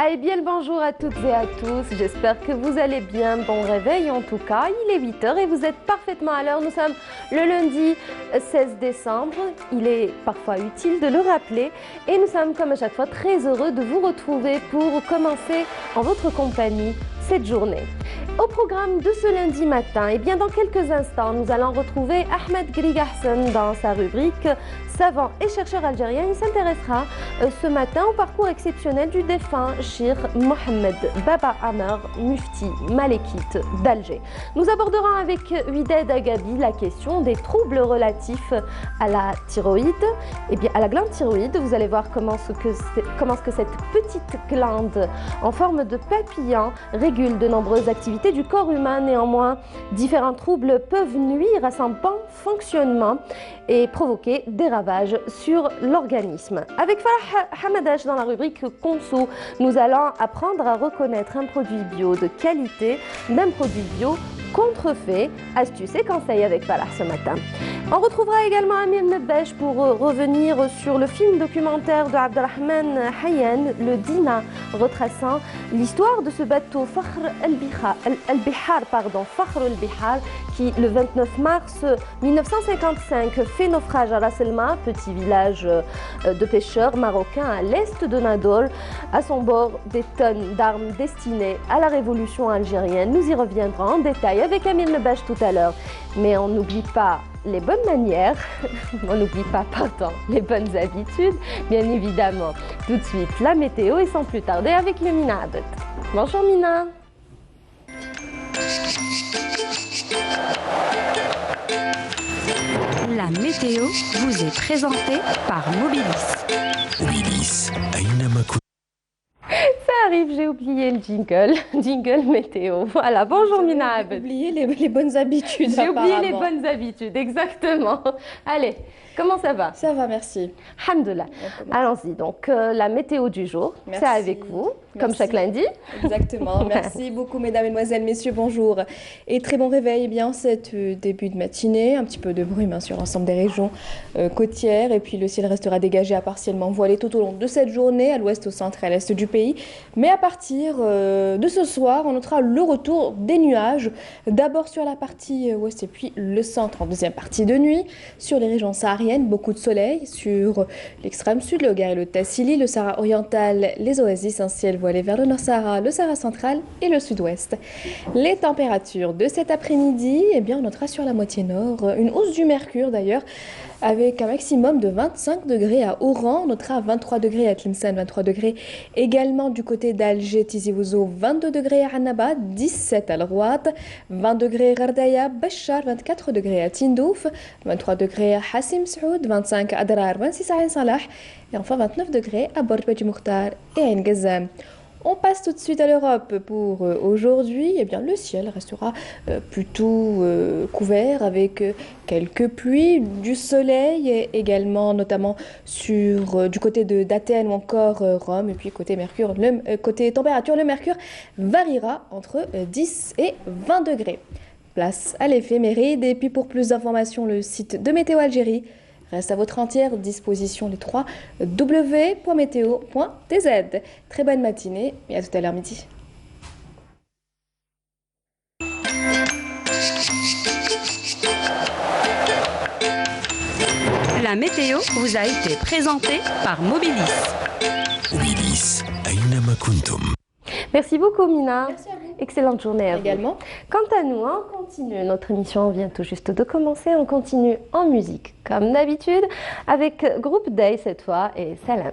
Eh bien, le bonjour à toutes et à tous. J'espère que vous allez bien. Bon réveil en tout cas. Il est 8 h et vous êtes parfaitement à l'heure. Nous sommes le lundi 16 décembre. Il est parfois utile de le rappeler. Et nous sommes comme à chaque fois très heureux de vous retrouver pour commencer en votre compagnie cette journée. Au programme de ce lundi matin, eh bien dans quelques instants, nous allons retrouver Ahmed Grigahsen dans sa rubrique Savant et chercheur algérien. Il s'intéressera ce matin au parcours exceptionnel du défunt Cheikh Mohamed Baba Amer, mufti malékite d'Alger. Nous aborderons avec Wided Agabi la question des troubles relatifs à la thyroïde. Eh bien, à la glande thyroïde, vous allez voir comment ce que cette petite glande en forme de papillon régule de nombreuses activités du corps humain. Néanmoins, différents troubles peuvent nuire à son bon fonctionnement et provoquer des ravages sur l'organisme. Avec Farah Hamadash dans la rubrique Conso, nous allons apprendre à reconnaître un produit bio de qualité d'un produit bio contrefait. Astuces et conseils avec Farah ce matin. On retrouvera également Amir Nebbesh pour revenir sur le film documentaire de Abdelrahman Hayyan, le Dina, retraçant l'histoire de ce bateau Fakhr al-Bihar, qui le 29 mars 1955 fait naufrage à Ras El-Ma, petit village de pêcheurs marocains à l'est de Nador. À son bord, des tonnes d'armes destinées à la révolution algérienne. Nous y reviendrons en détail avec Amir Nebbesh tout à l'heure. Mais on n'oublie pas les bonnes manières, on n'oublie pas, pardon, les bonnes habitudes, bien évidemment. Tout de suite, la météo et sans plus tarder avec le Mina Abed. Bonjour Mina. La météo vous est présentée par Mobilis. Mobilis, Ça arrive, j'ai oublié le jingle météo. Voilà, bonjour Mina Abed. J'ai oublié les bonnes habitudes. J'ai oublié les bonnes habitudes, exactement. Allez, comment ça va? Ça va, merci. Alhamdoulilah. Allons-y, donc la météo du jour, c'est avec vous, comme chaque lundi. Exactement, merci beaucoup mesdames, mesdemoiselles, messieurs, bonjour. Et très bon réveil, eh bien, cet début de matinée, un petit peu de brume sur l'ensemble des régions côtières, et puis le ciel restera dégagé à partiellement voilé tout au long de cette journée, à l'ouest, au centre et à l'est du pays. Mais à partir de ce soir, on notera le retour des nuages, d'abord sur la partie ouest et puis le centre en deuxième partie de nuit, sur les régions sahariennes, beaucoup de soleil, sur l'extrême sud, le Hoggar et le Tassili, le Sahara oriental, les oasis, un ciel voilé vers le Nord-Sahara, le Sahara central et le sud-ouest. Les températures de cet après-midi, eh bien, on notera sur la moitié nord une hausse du mercure d'ailleurs, avec un maximum de 25 degrés à Oran, on notera 23 degrés à Tlemcen, 23 degrés également du côté d'Alger, Tizi Ouzou, 22 degrés à Annaba, 17 à Al-Rouat, 20 degrés à Gardaya, Bachar, 24 degrés à Tindouf, 23 degrés à Hassim Saoud, 25 à Darar, 26 à Ain Salah et enfin 29 degrés à Bord Beji Mokhtar et à Ain Gazzam. On passe tout de suite à l'Europe pour aujourd'hui. Eh bien, le ciel restera plutôt couvert avec quelques pluies, du soleil également, notamment sur du côté d'Athènes ou encore Rome. Et puis côté mercure, côté température, le mercure variera entre 10 et 20 degrés. Place à l'éphéméride. Et puis pour plus d'informations, le site de Météo Algérie reste à votre entière disposition, les 3 w.meteo.tz. Très bonne matinée et à tout à l'heure midi. La météo vous a été présentée par Mobilis. Mobilis, Aynama Kuntum. Merci beaucoup Mina. Merci à vous. Excellente journée à vous. Également. Quant à nous, on continue. Notre émission vient tout juste de commencer. On continue en musique, comme d'habitude, avec Groupe Day cette fois et Salam.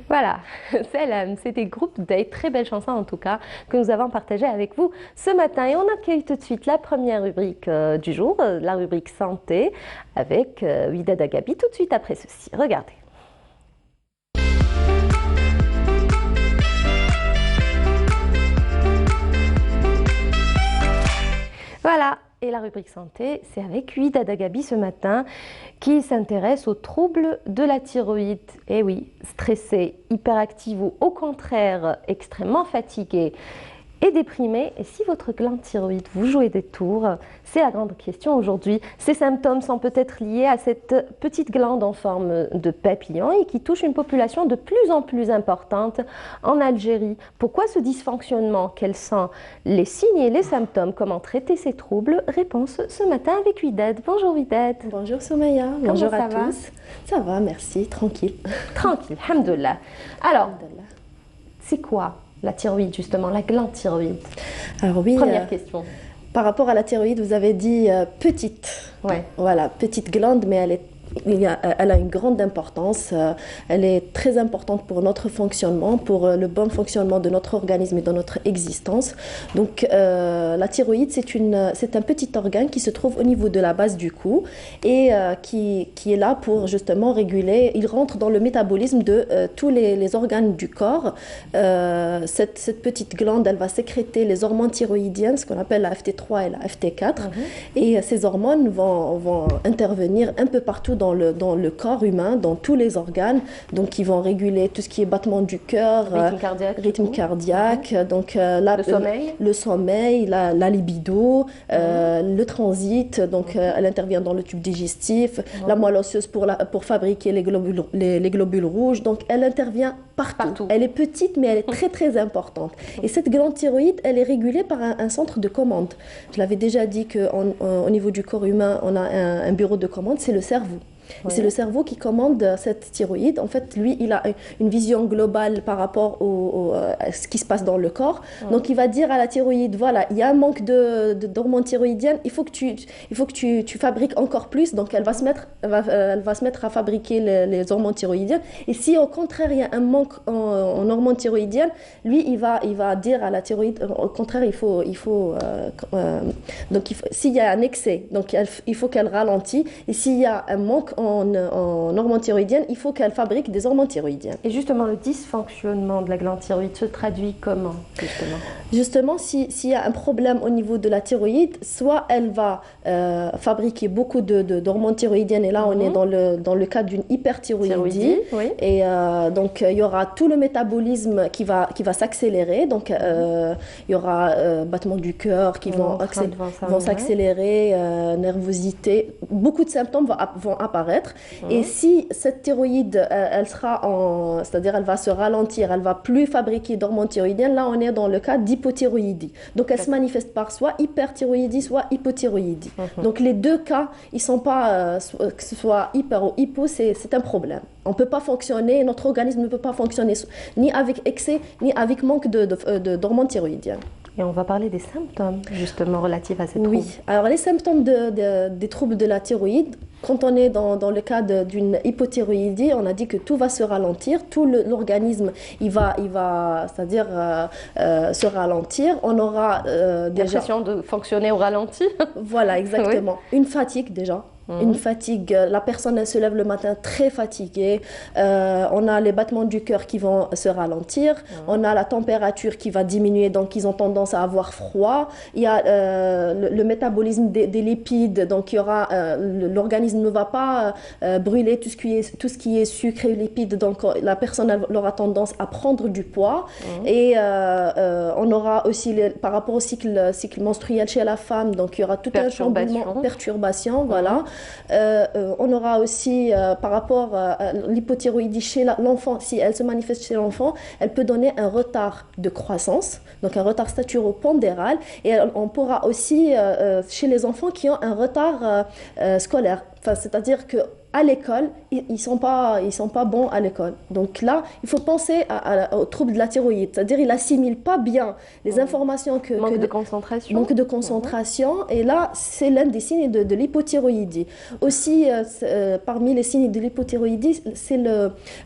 Voilà, c'est des groupes des très belles chansons en tout cas que nous avons partagées avec vous ce matin. Et on accueille tout de suite la première rubrique du jour, la rubrique santé avec Widad Agabi tout de suite après ceci. Regardez. Voilà, et la rubrique santé, c'est avec Widad Agabi ce matin qui s'intéresse aux troubles de la thyroïde. Et oui, stressé, hyperactive ou au contraire extrêmement fatigué et déprimé. Et si votre glande thyroïde vous jouez des tours, c'est la grande question aujourd'hui. Ces symptômes sont peut-être liés à cette petite glande en forme de papillon et qui touche une population de plus en plus importante en Algérie. Pourquoi ce dysfonctionnement? Quels sont les signes et les symptômes? Comment traiter ces troubles? Réponse ce matin avec Widad. Bonjour Widad. Bonjour Soumaya. Bonjour à tous. Ça va, merci, tranquille. Tranquille, alhamdoulilah. Alors, c'est quoi la thyroïde, justement, la glande thyroïde? Alors oui, première question. Par rapport à la thyroïde, vous avez dit petite. Ouais. Voilà, petite glande, mais elle a une grande importance. Elle est très importante pour notre fonctionnement, pour le bon fonctionnement de notre organisme et de notre existence. Donc, la thyroïde, c'est un petit organe qui se trouve au niveau de la base du cou et qui est là pour justement réguler. Il rentre dans le métabolisme de tous les organes du corps. Cette petite glande, elle va sécréter les hormones thyroïdiennes, ce qu'on appelle la FT3 et la FT4. Et ces hormones vont intervenir un peu partout dans le corps humain, dans tous les organes. Donc, ils vont réguler tout ce qui est battement du cœur, rythme cardiaque, donc le sommeil, la libido, le transit. Donc, elle intervient dans le tube digestif, la moelle osseuse pour fabriquer les globules rouges. Donc, elle intervient partout. Elle est petite, mais elle est très, très importante. Et cette glande thyroïde, elle est régulée par un centre de commande. Je l'avais déjà dit qu'au niveau du corps humain, on a un bureau de commande, c'est le cerveau. C'est le cerveau qui commande cette thyroïde. En fait, lui, il a une vision globale par rapport à ce qui se passe dans le corps. Donc, il va dire à la thyroïde, voilà, il y a un manque d'hormones thyroïdiennes, il faut que tu fabriques encore plus. Donc, elle va se mettre à fabriquer les hormones thyroïdiennes. Et si, au contraire, il y a un manque en hormones thyroïdiennes, lui, il va dire à la thyroïde, au contraire, s'il y a un excès, donc il faut qu'elle ralentit. Et s'il y a un manque en hormones thyroïdiennes, il faut qu'elle fabrique des hormones thyroïdiennes. Et justement, le dysfonctionnement de la glande thyroïde se traduit comment, justement? Justement, s'il y a un problème au niveau de la thyroïde, soit elle va fabriquer beaucoup d'hormones thyroïdiennes, et là, on est dans le cas d'une hyperthyroïdie. Oui. Et donc, il y aura tout le métabolisme qui va s'accélérer. Donc, il y aura battement du cœur qui vont s'accélérer, nervosité. Beaucoup de symptômes vont apparaître. Et si cette thyroïde, c'est-à-dire elle va se ralentir, elle va plus fabriquer d'hormones thyroïdiennes, là on est dans le cas d'hypothyroïdie. Donc elle se manifeste par soit hyperthyroïdie, soit hypothyroïdie. Donc les deux cas, ils sont pas, que ce soit hyper ou hypo, c'est un problème. On ne peut pas fonctionner, notre organisme ne peut pas fonctionner ni avec excès, ni avec manque d'hormones thyroïdiennes. Et on va parler des symptômes, justement, relatifs à ces troubles. Oui, alors les symptômes des troubles de la thyroïde, quand on est dans le cas d'une hypothyroïdie, on a dit que tout va se ralentir, tout l'organisme, il va c'est-à-dire se ralentir. On aura déjà l'impression de fonctionner au ralenti. Voilà, exactement. Oui. Une fatigue déjà. Une fatigue, la personne elle se lève le matin très fatiguée, on a les battements du cœur qui vont se ralentir, on a la température qui va diminuer, donc ils ont tendance à avoir froid, il y a le métabolisme des lipides, donc il y aura l'organisme ne va pas brûler tout ce qui est sucre et lipides, donc la personne elle aura tendance à prendre du poids. Et on aura aussi par rapport au cycle menstruel chez la femme, donc il y aura tout un chamboulement, perturbation, voilà. On aura aussi par rapport à l'hypothyroïdie chez l'enfant, si elle se manifeste chez l'enfant, elle peut donner un retard de croissance, donc un retard staturo-pondéral, et on pourra aussi chez les enfants qui ont un retard scolaire, c'est-à-dire que à l'école, ils sont pas bons à l'école. Donc là, il faut penser aux troubles de la thyroïde. C'est-à-dire, il assimile pas bien les informations Manque de concentration. Manque de concentration. Et là, c'est l'un des signes de l'hypothyroïdie. Aussi, parmi les signes de l'hypothyroïdie, c'est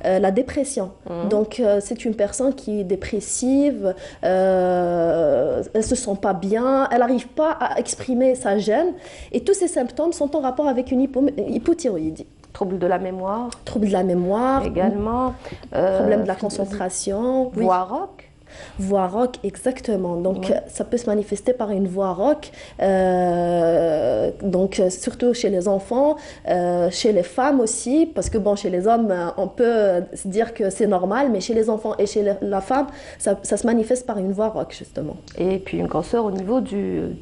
la dépression. Donc, c'est une personne qui est dépressive, elle se sent pas bien, elle n'arrive pas à exprimer sa gêne. Et tous ces symptômes sont en rapport avec une hypothyroïdie. Trouble de la mémoire. Trouble de la mémoire. Également. Problème de la concentration. Voix rauque. Voix rauque, exactement. Donc, ça peut se manifester par une voix rauque, donc surtout chez les enfants, chez les femmes aussi, parce que bon, chez les hommes, on peut se dire que c'est normal, mais chez les enfants et chez la femme, ça se manifeste par une voix rauque, justement. Et puis une grosseur au niveau du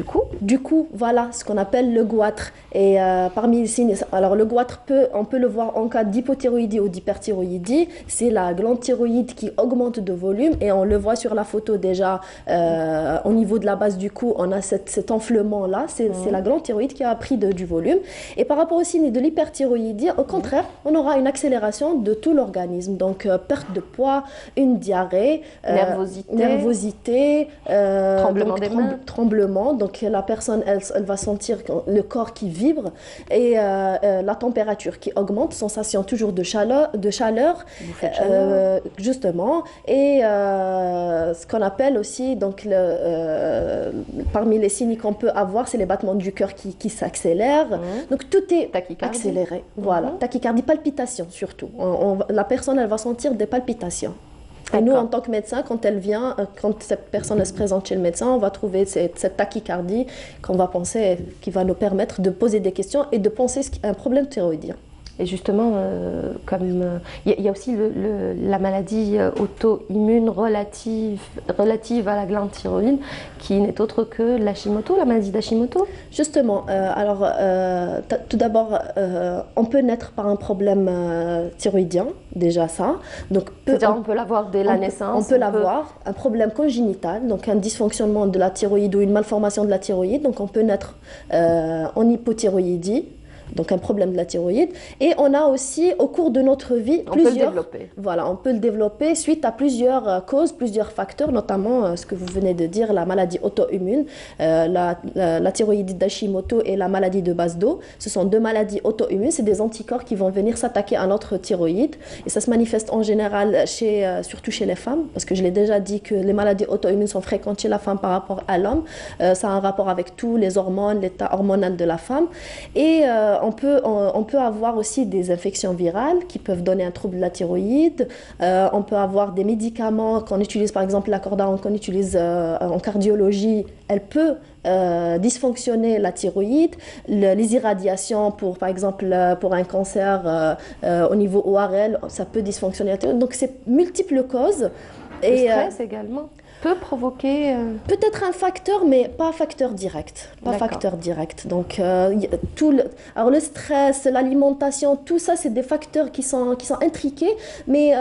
cou. Du cou, voilà, ce qu'on appelle le goitre. Et parmi les signes, alors le goitre, on peut le voir en cas d'hypothyroïdie ou d'hyperthyroïdie. C'est la glande thyroïde qui augmente de volume, et on le voit sur la photo déjà, au niveau de la base du cou, on a cet enflement-là, c'est la glande thyroïde qui a pris du volume. Et par rapport au signe de l'hyperthyroïdie, au contraire, on aura une accélération de tout l'organisme. Donc, perte de poids, une diarrhée, nervosité, tremblement. Donc, la personne, elle va sentir le corps qui vibre, et la température qui augmente, sensation toujours de chaleur, justement, et ce qu'on appelle aussi, donc, parmi les signes qu'on peut avoir, c'est les battements du cœur qui s'accélèrent. Donc tout est accéléré. Voilà, tachycardie, palpitation surtout. La personne, elle va sentir des palpitations. Et nous, en tant que médecin, quand cette personne elle se présente chez le médecin, on va trouver cette tachycardie qu'on va penser, qui va nous permettre de poser des questions et de penser à un problème thyroïdien. Et justement, il y a aussi la maladie auto-immune relative à la glande thyroïde, qui n'est autre que l'Hashimoto, la maladie d'Hashimoto. Justement, tout d'abord, on peut naître par un problème thyroïdien, déjà ça. Donc, c'est-à-dire on peut l'avoir dès la naissance. On peut l'avoir, un problème congénital, donc un dysfonctionnement de la thyroïde ou une malformation de la thyroïde. Donc on peut naître en hypothyroïdie, donc un problème de la thyroïde. Et on a aussi, au cours de notre vie, on peut le développer. Voilà, on peut le développer suite à plusieurs causes, plusieurs facteurs, notamment ce que vous venez de dire, la maladie auto-immune, la thyroïdite d'Hashimoto et la maladie de Basedow. Ce sont deux maladies auto-immunes, c'est des anticorps qui vont venir s'attaquer à notre thyroïde. Et ça se manifeste en général surtout chez les femmes, parce que je l'ai déjà dit que les maladies auto-immunes sont fréquentes chez la femme par rapport à l'homme. Ça a un rapport avec tous les hormones, l'état hormonal de la femme. Et on peut avoir aussi des infections virales qui peuvent donner un trouble de la thyroïde. On peut avoir des médicaments qu'on utilise, par exemple la cordone qu'on utilise en cardiologie, elle peut dysfonctionner la thyroïde. Les irradiations, par exemple pour un cancer au niveau ORL, ça peut dysfonctionner la thyroïde. Donc c'est multiples causes. Le stress également peut provoquer... Peut-être un facteur, mais pas un facteur direct. Donc, alors le stress, l'alimentation, tout ça, c'est des facteurs qui sont intriqués, mais...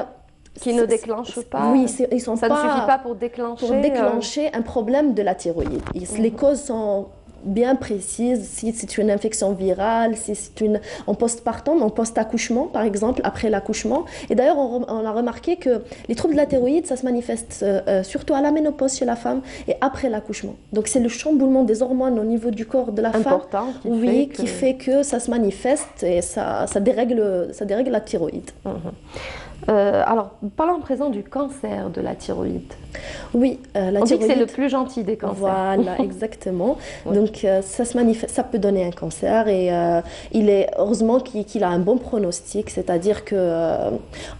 qui ne déclenchent pas. Oui, ça ne suffit pas pour déclencher un problème de la thyroïde. Les causes sont bien précise, si c'est une infection virale, si c'est en postpartum, en post-accouchement par exemple, après l'accouchement. Et d'ailleurs, on a remarqué que les troubles de la thyroïde, ça se manifeste surtout à la ménopause chez la femme et après l'accouchement. Donc c'est le chamboulement des hormones au niveau du corps de la femme qui fait que ça se manifeste et ça dérègle la thyroïde. Alors, parlons à présent du cancer de la thyroïde. Oui, on dit que c'est le plus gentil des cancers. Voilà, exactement. Donc, ça se manifeste, ça peut donner un cancer et il est heureusement qu'il a un bon pronostic, c'est-à-dire que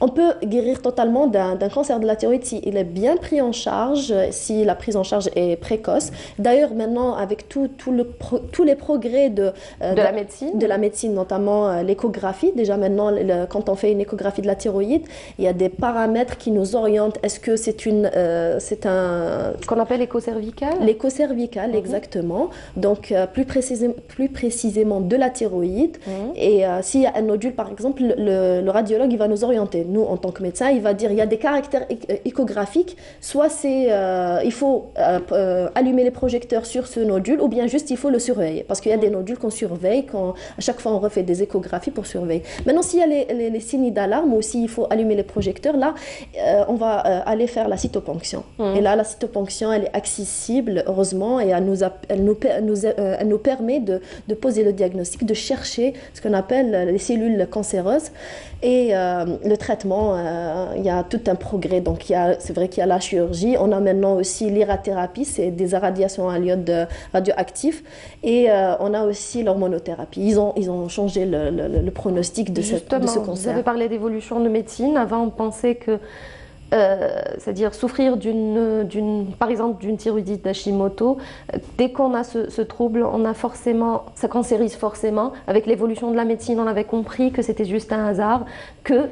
on peut guérir totalement d'un cancer de la thyroïde s'il est bien pris en charge, si la prise en charge est précoce. D'ailleurs, maintenant, avec tous les progrès de la médecine, notamment l'échographie, déjà maintenant, quand on fait une échographie de la thyroïde, Il y a des paramètres qui nous orientent. Est-ce que c'est Ce qu'on appelle l'écho-cervical? L'écho-cervical, exactement. Donc, plus précisément de la thyroïde. Et s'il y a un nodule, par exemple, le radiologue, il va nous orienter. Nous, en tant que médecin, il va dire il y a des caractères échographiques. Soit il faut allumer les projecteurs sur ce nodule, ou bien juste il faut le surveiller. Parce qu'il y a des nodules qu'on surveille. À chaque fois, on refait des échographies pour surveiller. Maintenant, s'il y a les signes d'alarme ou s'il faut allumer les projecteurs, là, on va aller faire la cytoponction. Et là, la cytoponction, elle est accessible, heureusement, et elle nous permet de poser le diagnostic, de chercher ce qu'on appelle les cellules cancéreuses. Et le traitement, il y a tout un progrès. Donc, c'est vrai qu'il y a la chirurgie. On a maintenant aussi l'irathérapie, c'est des irradiations à l'iode radioactif. Et on a aussi l'hormonothérapie. Ils ont changé le pronostic de ce cancer. Vous avez parlé d'évolution de médecine. Avant, on pensait que c'est-à-dire souffrir par exemple d'une thyroïdite d'Hashimoto, dès qu'on a ce trouble, ça cancérise forcément. Avec l'évolution de la médecine, on avait compris que c'était juste un hasard, que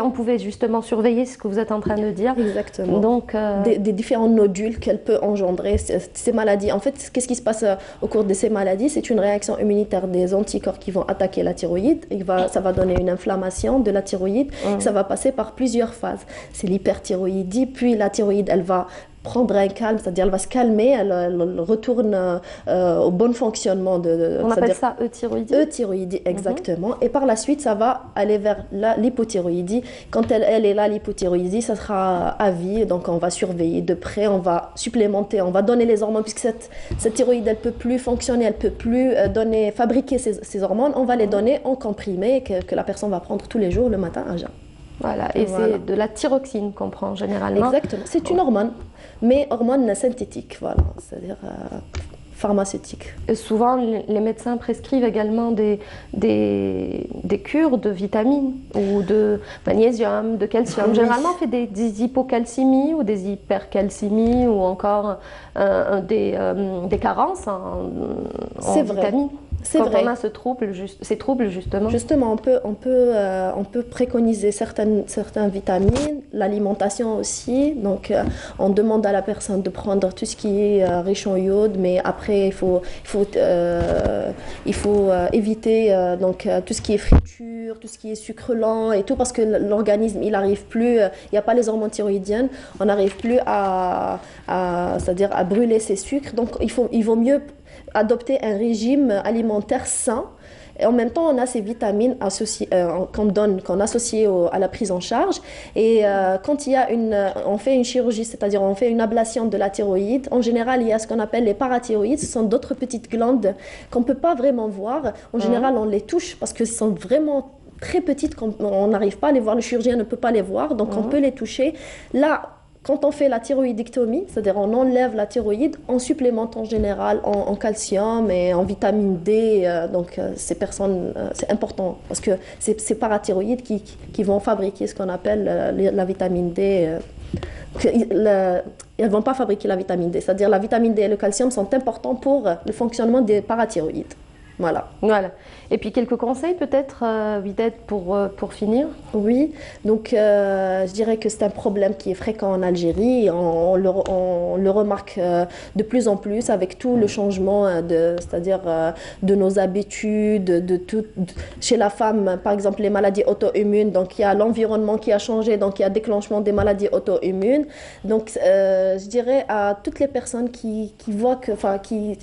on pouvait justement surveiller ce que vous êtes en train de dire. Exactement. Donc, des différents nodules qu'elle peut engendrer, ces maladies. En fait, qu'est-ce qui se passe au cours de ces maladies? C'est une réaction immunitaire des anticorps qui vont attaquer la thyroïde. Ça va donner une inflammation de la thyroïde. Ça va passer par plusieurs phases. C'est l'hyperthyroïdie, puis la thyroïde, elle va prendre un calme, c'est-à-dire elle va se calmer, elle retourne au bon fonctionnement. On appelle ça euthyroïdie. Euthyroïdie, exactement. Et par la suite, ça va aller vers l'hypothyroïdie. Quand elle est là, l'hypothyroïdie, ça sera à vie, donc on va surveiller de près, on va supplémenter, on va donner les hormones, puisque cette thyroïde, elle ne peut plus fonctionner, elle ne peut plus fabriquer ces hormones, on va les donner en comprimé que la personne va prendre tous les jours, le matin à jeun. Voilà, et c'est de la thyroxine qu'on prend généralement. Exactement, c'est une hormone, mais hormone synthétique, voilà, c'est-à-dire pharmaceutique. Et souvent, les médecins prescrivent également des cures de vitamines ou de magnésium, de calcium. Généralement, on fait des hypocalcémies ou des hypercalcémies ou encore des carences en vitamines. C'est vrai. On a ces troubles justement. Justement, on peut préconiser certaines vitamines, l'alimentation aussi. Donc, on demande à la personne de prendre tout ce qui est riche en iode, mais après, il faut éviter tout ce qui est friture, tout ce qui est sucre lent et tout, parce que l'organisme, il n'arrive plus, il n'y a pas les hormones thyroïdiennes, on n'arrive plus c'est-à-dire à brûler ces sucres. Donc, il vaut mieux adopter un régime alimentaire sain. Et en même temps, on a ces vitamines qu'on associe à la prise en charge. Et quand on fait une chirurgie, c'est-à-dire on fait une ablation de la thyroïde, en général, il y a ce qu'on appelle les parathyroïdes. Ce sont d'autres petites glandes qu'on ne peut pas vraiment voir. En général, on les touche parce qu'elles sont vraiment très petites, on n'arrive pas à les voir, le chirurgien ne peut pas les voir, donc on peut les toucher. Là, quand on fait la thyroïdectomie, c'est-à-dire on enlève la thyroïde, on supplémente en général en calcium et en vitamine D. Donc ces personnes, c'est important parce que c'est ces parathyroïdes qui vont fabriquer ce qu'on appelle la vitamine D. Elles ne vont pas fabriquer la vitamine D, c'est-à-dire la vitamine D et le calcium sont importants pour le fonctionnement des parathyroïdes. Voilà. Et puis quelques conseils peut-être, Wided, pour finir? Oui, donc je dirais que c'est un problème qui est fréquent en Algérie. On le remarque de plus en plus avec tout le changement c'est-à-dire de nos habitudes, chez la femme, par exemple les maladies auto-immunes. Donc il y a l'environnement qui a changé, donc il y a déclenchement des maladies auto-immunes. Donc je dirais à toutes les personnes qui voient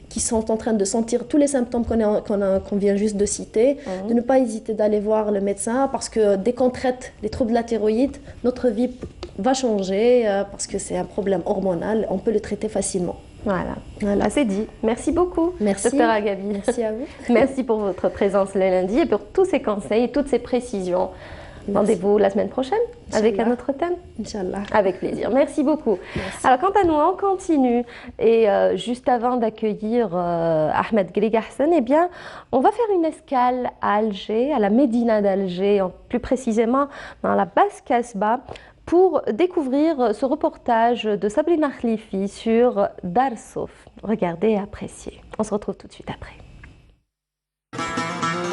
qui sont en train de sentir tous les symptômes qu'on vient juste de citer, de ne pas hésiter d'aller voir le médecin parce que dès qu'on traite les troubles de la thyroïde, notre vie va changer parce que c'est un problème hormonal, on peut le traiter facilement. Voilà. C'est dit. Merci beaucoup, Merci. Dr Agabi. Merci à vous. Merci pour votre présence le lundi et pour tous ces conseils et toutes ces précisions. Rendez-vous la semaine prochaine avec un autre thème. Inch'Allah. Avec plaisir. Merci beaucoup. Merci. Alors, quant à nous, on continue. Et juste avant d'accueillir Ahmed Grig Hassan, eh bien, on va faire une escale à Alger, à la Médina d'Alger, plus précisément dans la basse Casbah, pour découvrir ce reportage de Sabrina Khlifi sur Dar Souf. Regardez et appréciez. On se retrouve tout de suite après.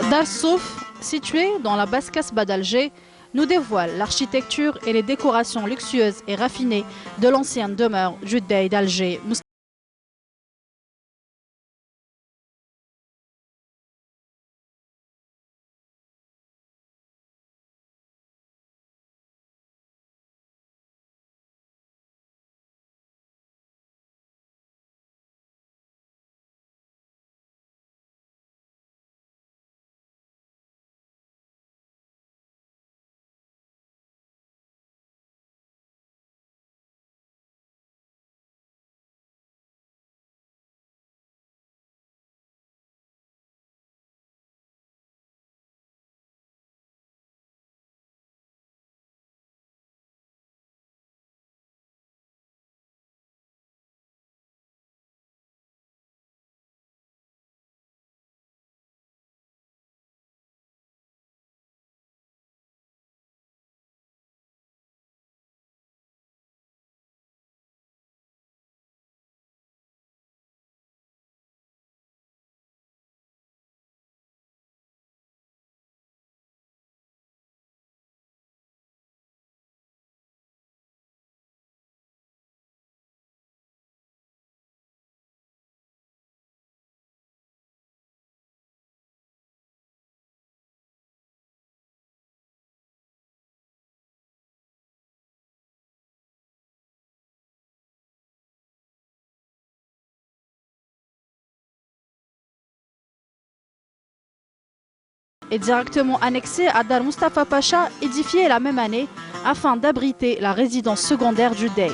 Dar Souf, situé dans la basse Casbah d'Alger, nous dévoile l'architecture et les décorations luxueuses et raffinées de l'ancienne demeure Judeï d'Alger. Est directement annexé à Dar Mustafa Pacha, édifié la même année afin d'abriter la résidence secondaire Judeï.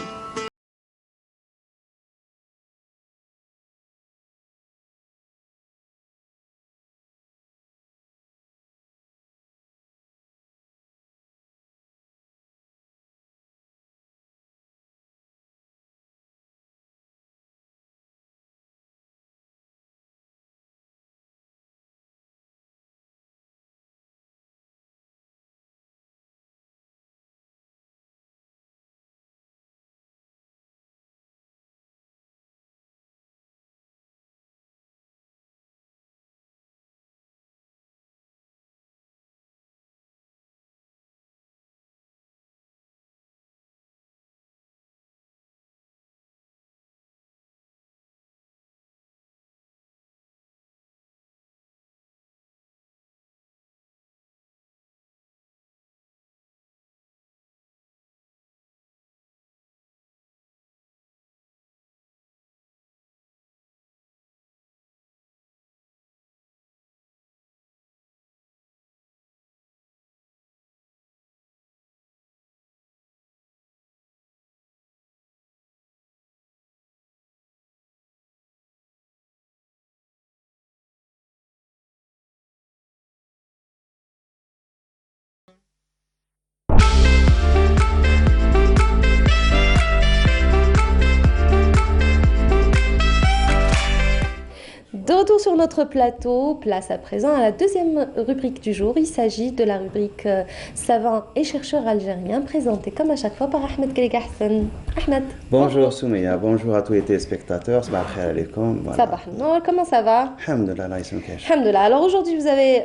De retour sur notre plateau, place à présent à la deuxième rubrique du jour. Il s'agit de la rubrique savants et chercheurs algériens, présentée comme à chaque fois par Ahmed Khalika Hassan. Ahmed. Bonjour Soumeya, bonjour à tous les téléspectateurs. Sabah al-khair alaykoum. Sabah al-nour, comment ça va? Alhamdulillah, Allah yasmoukesh. Alhamdulillah. Alors aujourd'hui, vous avez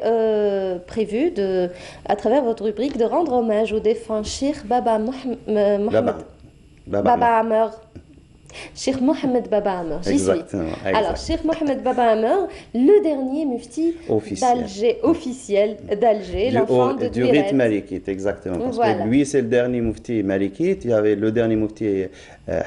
prévu, à travers votre rubrique, de rendre hommage au défunt Cheikh Baba Mohamed Baba Amer. Cheikh Mohamed Baba Amer, j'y suis. Alors, Cheikh Mohamed Baba Amer, le dernier mufti officiel d'Alger, l'enfant de du rite malikite, exactement. Parce que lui, c'est le dernier mufti malikite. Il y avait le dernier mufti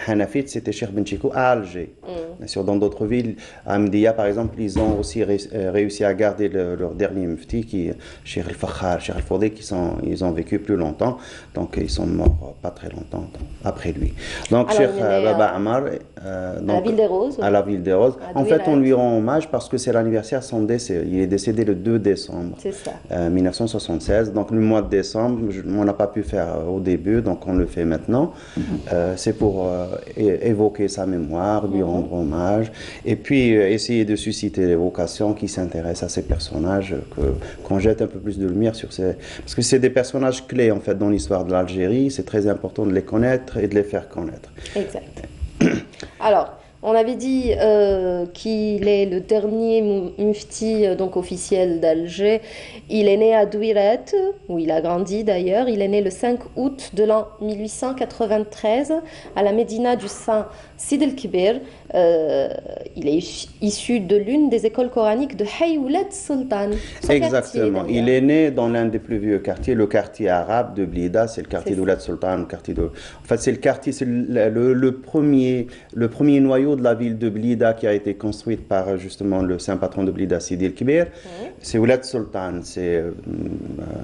hanafite, c'était Cheikh Ben Chikou à Alger. Bien sûr, dans d'autres villes, à Mdia par exemple, ils ont aussi réussi à garder leur dernier mufti, qui est Cheikh El-Fakhar, Cheikh El-Foudé, ils ont vécu plus longtemps. Donc, ils sont morts pas très longtemps après lui. Donc, Cheikh Baba Amer, à la Ville des Roses. À la Ville des Roses. En fait, on lui rend hommage parce que c'est l'anniversaire de son décès. Il est décédé le 2 décembre 1976. Donc, le mois de décembre, on n'a pas pu faire au début, donc on le fait maintenant. C'est pour évoquer sa mémoire, lui rendre hommage, et puis essayer de susciter l'évocation qui s'intéresse à ces personnages, qu'on jette un peu plus de lumière sur ces... Parce que c'est des personnages clés, en fait, dans l'histoire de l'Algérie. C'est très important de les connaître et de les faire connaître. Exact. Alors, On avait dit qu'il est le dernier mufti donc officiel d'Alger. Il est né à Douiret, où il a grandi d'ailleurs. Il est né le 5 août de l'an 1893 à la Médina du Saint Sid el-Kibir. Il est issu de l'une des écoles coraniques de Hay Ouled Sultan. Exactement. Il est né dans l'un des plus vieux quartiers, le quartier arabe de Blida. C'est le quartier d'Ouled Sultan. En fait, c'est le quartier, c'est le premier noyau de la ville de Blida qui a été construite par justement le saint patron de Blida, Sidi el-Kibir. C'est Ouled Sultan, c'est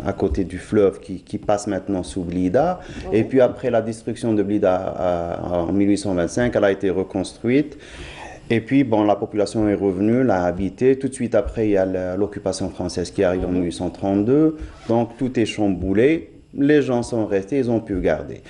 à côté du fleuve qui passe maintenant sous Blida. Et puis après la destruction de Blida en 1825, elle a été reconstruite. Et puis, bon, la population est revenue, l'a habité. Tout de suite après, il y a l'occupation française qui arrive en 1832. Donc, tout est chamboulé. Les gens sont restés, ils ont pu garder.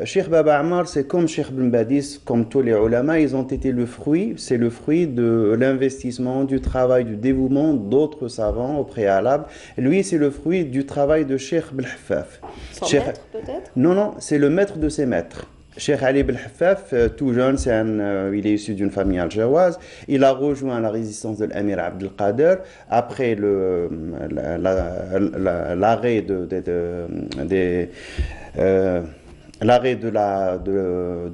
Cheikh Baba Ammar, c'est comme Cheikh Ben Badis, comme tous les ulama, ils ont été le fruit, c'est le fruit de l'investissement, du travail, du dévouement d'autres savants au préalable. Lui, c'est le fruit du travail de Cheikh Belhafaf. Son maître, peut-être? Non, c'est le maître de ses maîtres. Cheikh Ali Belhafaf, tout jeune, il est issu d'une famille algéroise. Il a rejoint la résistance de l'Amir Abdelkader après l'arrêt l'arrêt de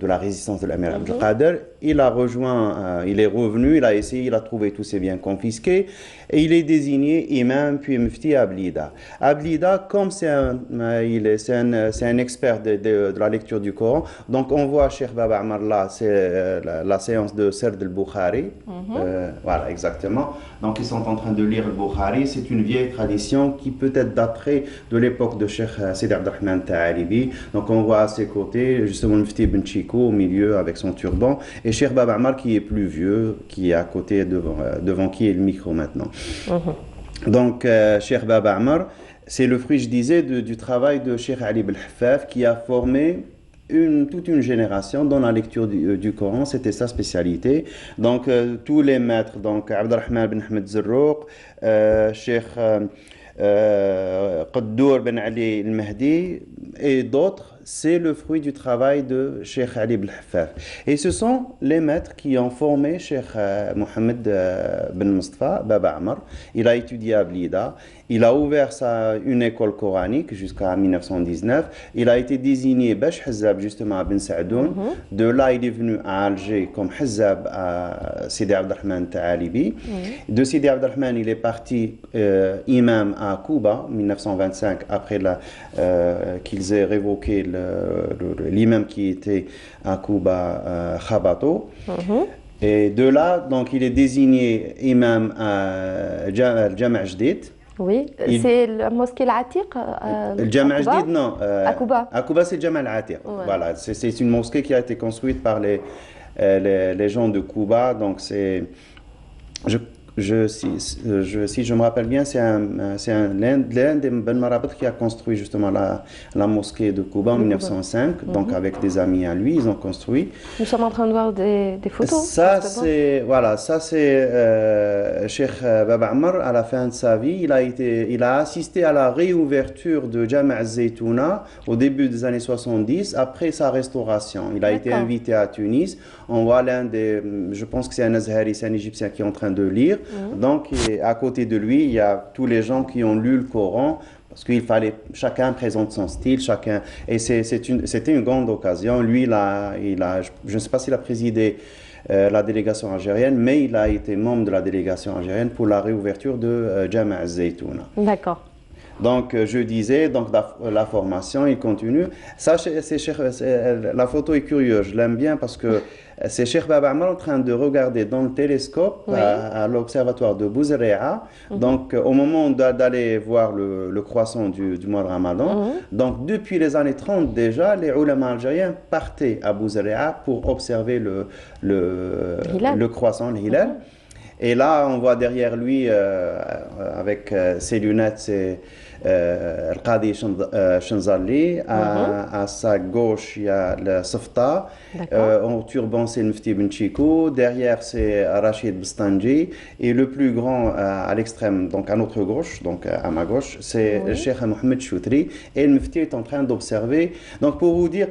la résistance de l'Amir Abdelkader. Il a rejoint, il est revenu, il a essayé, il a trouvé tous ses biens confisqués et il est désigné imam puis mufti à Blida. À Blida, comme c'est un expert de la lecture du Coran, donc on voit Cheikh Baba Ammar là, c'est la séance de Serd al-Bukhari. Voilà, exactement. Donc ils sont en train de lire le Bukhari. C'est une vieille tradition qui peut-être daterait de l'époque de Cheikh Sidi Abdelrahman Ta'alibi. Donc on voit à ses côtés justement le mufti Ben Chiko au milieu avec son turban. Et Cheikh Baba Ammar qui est plus vieux, qui est à côté devant qui est le micro maintenant. Donc Cheikh Baba Ammar, c'est le fruit, je disais, du travail de Cheikh Ali Belhafaf qui a formé toute une génération dans la lecture du Coran, c'était sa spécialité. Donc tous les maîtres, donc Abdelrahman Ben Ahmed Zarrouq, Cheikh Qaddour Ben Ali al-Mahdi et d'autres, c'est le fruit du travail de Cheikh Ali Belhafaf. Et ce sont les maîtres qui ont formé Cheikh Mohamed Ben Mustafa Baba Ammar. Il a étudié à Blida. Il a ouvert une école coranique jusqu'à 1919. Il a été désigné Bash Hazzab justement à Ben Saadoun. De là, il est venu à Alger comme Hazzab à Sidi Abdelrahman Ta'alibi. De Sidi Abdelrahman, il est parti imam à Cuba en 1925 après qu'ils aient révoqué l'imam qui était à Cuba, Khabato. Et de là, donc, il est désigné imam à Jama' Jdid. Oui, c'est la mosquée Al-Atiq Le Jama' Jdid, non. À Cuba. À Cuba, c'est Jama' Al-Atiq. Voilà, c'est une mosquée qui a été construite par les gens de Cuba. Donc, c'est... si je me rappelle bien, c'est l'un des Ben Marabit qui a construit justement la mosquée de Cuba en 1905, donc avec des amis à lui, ils ont construit. Nous sommes en train de voir des photos. Ça, c'est Cheikh Baba Ammar, à la fin de sa vie, il a assisté à la réouverture de Jama' Zaytouna au début des années 70, après sa restauration. Il a été invité à Tunis. On voit je pense que c'est un Azhari, c'est un Égyptien qui est en train de lire. Donc, à côté de lui, il y a tous les gens qui ont lu le Coran, parce qu'il fallait, chacun présente son style, et c'était une grande occasion. Lui, je ne sais pas s'il a présidé la délégation algérienne, mais il a été membre de la délégation algérienne pour la réouverture de Jama' Zaytouna. D'accord. Donc, je disais, donc la formation, il continue. Ça, la photo est curieuse, je l'aime bien parce que c'est Cheikh Baba Ammar en train de regarder dans le télescope à l'observatoire de Bouzerrea. Donc, au moment d'aller voir le croissant du mois de Ramadan, donc depuis les années 30 déjà, les ulama algériens partaient à Bouzerrea pour observer le croissant, le hilal. Et là, on voit derrière lui, avec ses lunettes, c'est Al-Qadi Shanzali. À sa gauche, il y a le Safta. En turban, c'est le Mufti Ben Chiko. Derrière, c'est Rachid Bistanji. Et le plus grand à l'extrême, donc à notre gauche, donc à ma gauche, c'est Cheikh Mohamed Choutri. Et le Mufti est en train d'observer. Donc, pour vous dire,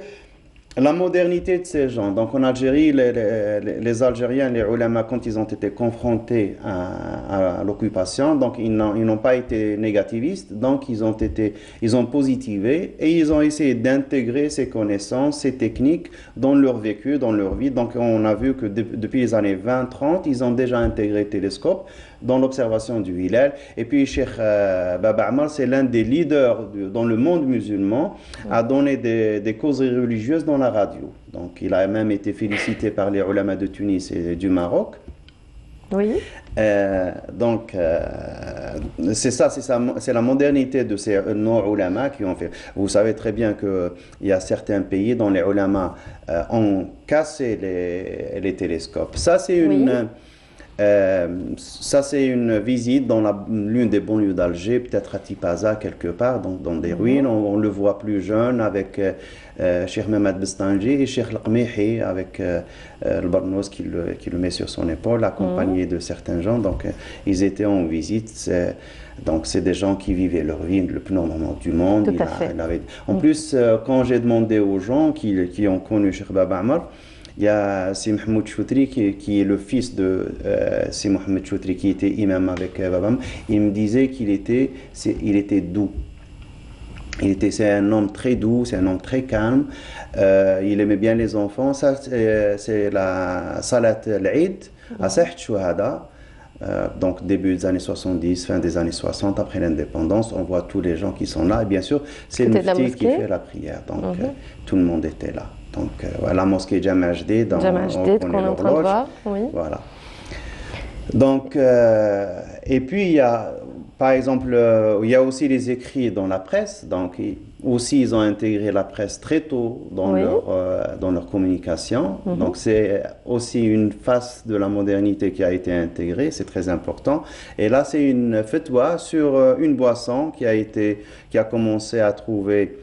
La modernité de ces gens. Donc en Algérie, les Algériens, les ulama, quand ils ont été confrontés à l'occupation, donc ils n'ont pas été négativistes, donc ils ont positivé et ils ont essayé d'intégrer ces connaissances, ces techniques dans leur vécu, dans leur vie. Donc on a vu que depuis les années 20-30, ils ont déjà intégré le télescope dans l'observation du Hilal. Et puis Cheikh Baba Ammar, c'est l'un des leaders dans le monde musulman, à donner des causeries religieuses dans la radio. Donc il a même été félicité par les ulama de Tunis et du Maroc. Oui. C'est la modernité de ces non-ulama qui ont fait. Vous savez très bien qu'il y a certains pays dont les ulama ont cassé les télescopes. Ça, c'est une visite dans l'une des banlieues d'Alger, peut-être à Tipaza, quelque part, dans des ruines. On le voit plus jeune avec Cheikh Mehmed Bestanji et Cheikh Al-Qmihi avec le Barnos qui le met sur son épaule, accompagné de certains gens. Donc, ils étaient en visite. Donc, c'est des gens qui vivaient leur vie le plus normalement du monde. Tout à fait. En plus, quand j'ai demandé aux gens qui ont connu Cheikh Baba Ammar, il y a Si Mahmoud Choutri qui est le fils de Si Mohamed Choutri qui était imam avec Babam. Il me disait qu'il était doux. C'est un homme très doux, c'est un homme très calme. Il aimait bien les enfants. Ça, c'est la Salat al-Eid à Saht Chouhada. Donc début des années 70, fin des années 60, après l'indépendance, on voit tous les gens qui sont là. Et bien sûr, c'est le mufti qui fait la prière. Donc tout le monde était là. Donc la mosquée Jama Jdid, on connaît l'horloge. Oui. Voilà. Donc, et puis il y a, par exemple, il y a aussi les écrits dans la presse. Donc aussi, ils ont intégré la presse très tôt dans leur communication. Donc c'est aussi une face de la modernité qui a été intégrée, c'est très important. Et là, c'est une fatwa sur une boisson qui a commencé à trouver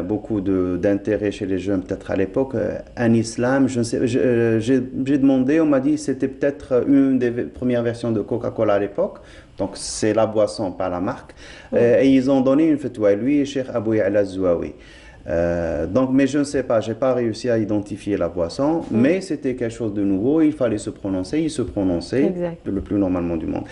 beaucoup d'intérêt chez les jeunes, peut-être à l'époque. Un islam, je ne sais, j'ai demandé, on m'a dit c'était peut-être une des premières versions de Coca-Cola à l'époque. Donc c'est la boisson, pas la marque. Et ils ont donné une fatwa, lui et Cheikh Abou Ya'la Zouaoui. Donc, mais je ne sais pas, je n'ai pas réussi à identifier la boisson, mais c'était quelque chose de nouveau, il fallait se prononcer, il se prononçait le plus normalement du monde.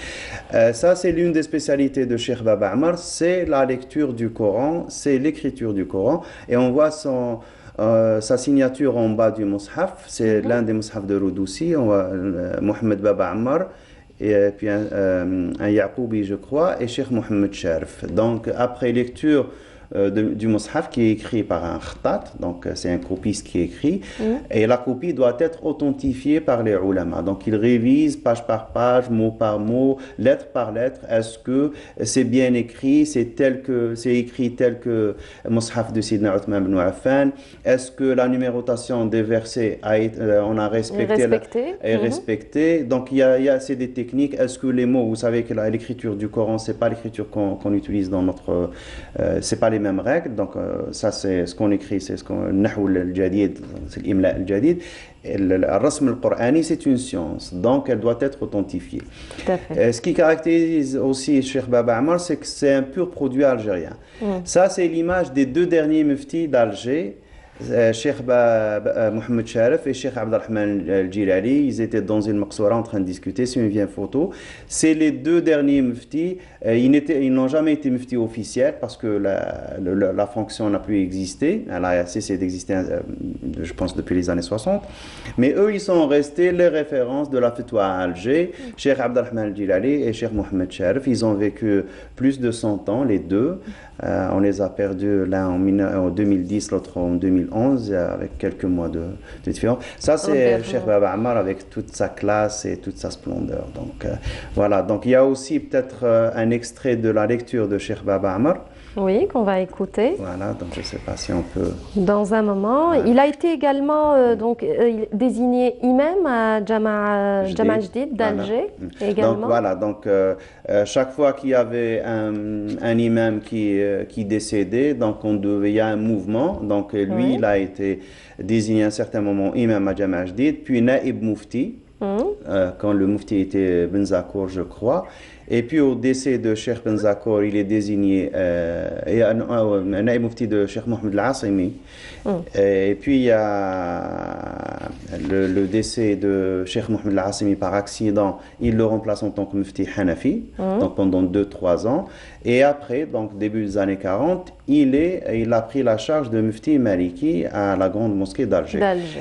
Ça, c'est l'une des spécialités de Cheikh Baba Ammar, c'est la lecture du Coran, c'est l'écriture du Coran, et on voit sa signature en bas du mushaf, c'est l'un des mushafs de Roudoussi, on voit Mohamed Baba Ammar, et puis un Yaqoubi, je crois, et Cheikh Mohamed Sharif. Donc, après lecture du mushaf qui est écrit par un khtat, donc c'est un copiste qui écrit, et la copie doit être authentifiée par les ulama. Donc ils révisent page par page, mot par mot, lettre par lettre, est-ce que c'est bien écrit, c'est écrit tel que le mushaf de Sidna Uthman ibn Affan, est-ce que la numérotation des versets on a respecté, donc c'est des techniques, est-ce que les mots, vous savez que l'écriture du Coran, c'est pas l'écriture qu'on utilise dans notre, c'est pas les mêmes règles, donc ça c'est ce qu'on écrit, c'est ce qu'on Nahw al-Jadid, c'est l'Imla al-Jadid. Le rasm al-Qur'ani, c'est une science, donc elle doit être authentifiée. Tout à fait. Ce qui caractérise aussi Cheikh Baba Ammar, c'est que c'est un pur produit algérien. Ça, c'est l'image des deux derniers muftis d'Alger, Cheikh Mohamed Sharif et Cheikh Abdelrahman al-Jilali. Ils étaient dans une maqsoura en train de discuter, c'est une vieille photo. C'est les deux derniers muftis. Ils n'ont jamais été muftis officiels parce que la fonction n'a plus existé. Elle a cessé d'exister, je pense, depuis les années 60. Mais eux, ils sont restés les références de la fatwa à Alger. Cheikh Abdelrahman al-Jilali et Cheikh Mohamed Sharif, ils ont vécu plus de 100 ans, les deux. On les a perdus, l'un en 2010, l'autre en 2011, avec quelques mois de différence. Ça, c'est Cheikh Baba Ammar avec toute sa classe et toute sa splendeur. Donc, voilà. Donc, il y a aussi peut-être un extrait de la lecture de Cheikh Baba Ammar. Oui, qu'on va écouter. Voilà, donc je ne sais pas si on peut... Dans un moment. Ouais. Il a été également désigné imam à Jama Jdid d'Alger. Voilà. Donc voilà, donc chaque fois qu'il y avait un imam qui décédait, donc il y a un mouvement. Donc lui, il a été désigné à un certain moment imam à Jama Jdid, puis Naïb Mufti. Quand le Mufti était Ben Zakour, je crois. Et puis au décès de Cheikh Ben Zakor, il est désigné naïb mufti de Cheikh Mohamed Al-Assimi. Et puis il y a le décès de Cheikh Mohamed Al-Assimi par accident, il le remplace en tant que mufti Hanafi, donc pendant 2-3 ans. Et après, donc début des années 40, il a pris la charge de mufti Maliki à la grande mosquée d'Alger.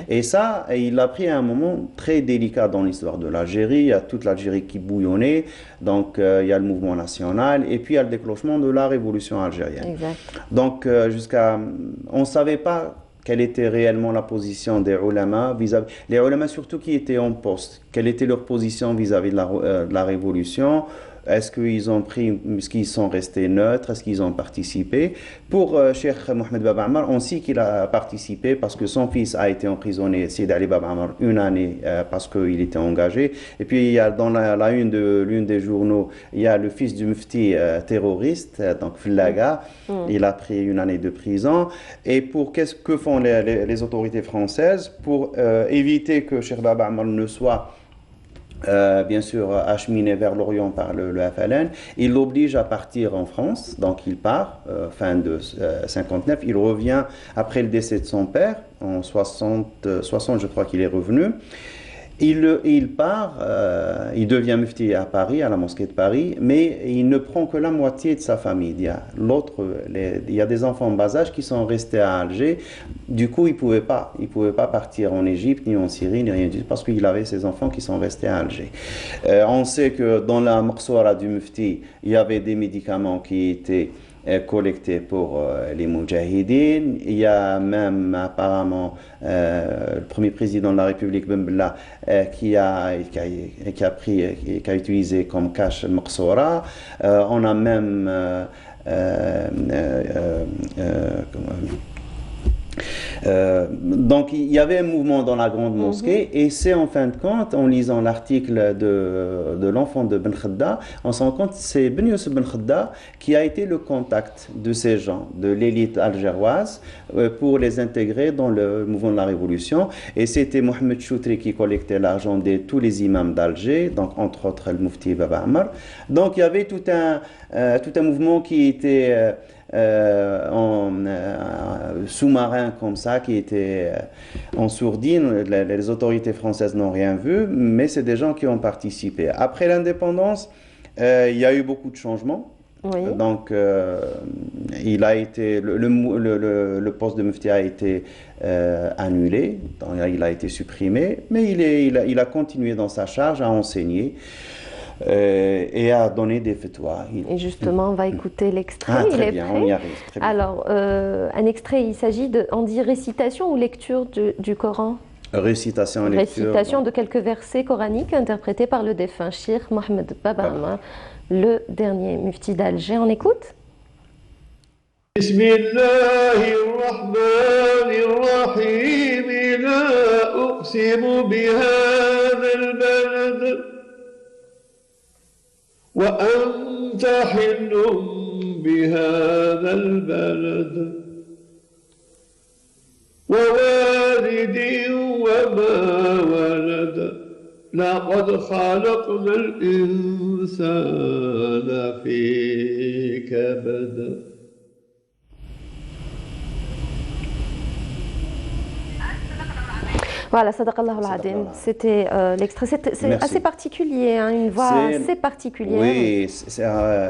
Et ça, il a pris un moment très délicat dans l'histoire de l'Algérie. Il y a toute l'Algérie qui bouillonnait, donc il y a le mouvement national, et puis il y a le déclenchement de la révolution algérienne. Exact. Donc on ne savait pas quelle était réellement la position des ulama vis-à-vis, les ulama surtout qui étaient en poste, quelle était leur position vis-à-vis de la révolution. Est-ce qu'ils sont restés neutres? Est-ce qu'ils ont participé? Pour Cheikh Mohamed Baba Ammar, on sait qu'il a participé parce que son fils a été emprisonné, Sidi Ali Baba Ammar, 1 année parce qu'il était engagé. Et puis, il y a dans la une de l'une des journaux, il y a le fils du mufti terroriste, donc Flaga. Il a pris 1 année de prison. Et qu'est-ce que font les autorités françaises pour éviter que Cheikh Baba Ammar ne soit bien sûr acheminé vers l'Orient par le FLN. Il l'oblige à partir en France, donc il part fin de 59, il revient après le décès de son père, en 60 je crois qu'il est revenu. Il part, il devient mufti à Paris, à la mosquée de Paris, mais il ne prend que la moitié de sa famille. Il y a des enfants en bas âge qui sont restés à Alger. Du coup, il ne pouvait pas partir en Égypte, ni en Syrie, ni rien du tout, parce qu'il avait ses enfants qui sont restés à Alger. On sait que dans la Maqsoura du mufti, il y avait des médicaments qui étaient collectés pour les Moudjahidines. Il y a même apparemment le premier président de la République, Ben Bella, qui a utilisé comme cash le Maqsoura. On a même donc il y avait un mouvement dans la grande mosquée et c'est en fin de compte, en lisant l'article de l'enfant de Ben Khedda, on se rend compte que c'est Ben Youssef Ben Khedda qui a été le contact de ces gens, de l'élite algéroise, pour les intégrer dans le mouvement de la révolution. Et c'était Mohamed Choutri qui collectait l'argent de tous les imams d'Alger, donc entre autres le mufti Baba Ammar. Donc il y avait tout un mouvement qui était sous-marin comme ça, qui était en sourdine. Les autorités françaises n'ont rien vu, mais c'est des gens qui ont participé. Après l'indépendance, il y a eu beaucoup de changements. Oui. Donc, il a été, le poste de mufti a été annulé, donc, il a été supprimé, mais il a continué dans sa charge à enseigner. Et à donner des fatwas. Et justement, on va écouter l'extrait. Très bien, on y arrive. Très bien. Alors, un extrait, il s'agit on dit récitation ou lecture du Coran? Récitation, lecture. Récitation de quelques versets coraniques interprétés par le défunt Cheikh Mohamed Baba Ammar, le dernier mufti d'Alger. On écoute? Bismillahirrahmanirrahim. La uqsimu bihadha al-balad. وأنت حل بهذا البلد ووالد وما ولد لقد خلقنا الإنسان في كبد. Voilà, Sadaqallahu al-Azim. C'était l'extrait. C'est assez particulier, hein, une voix assez particulière. Oui,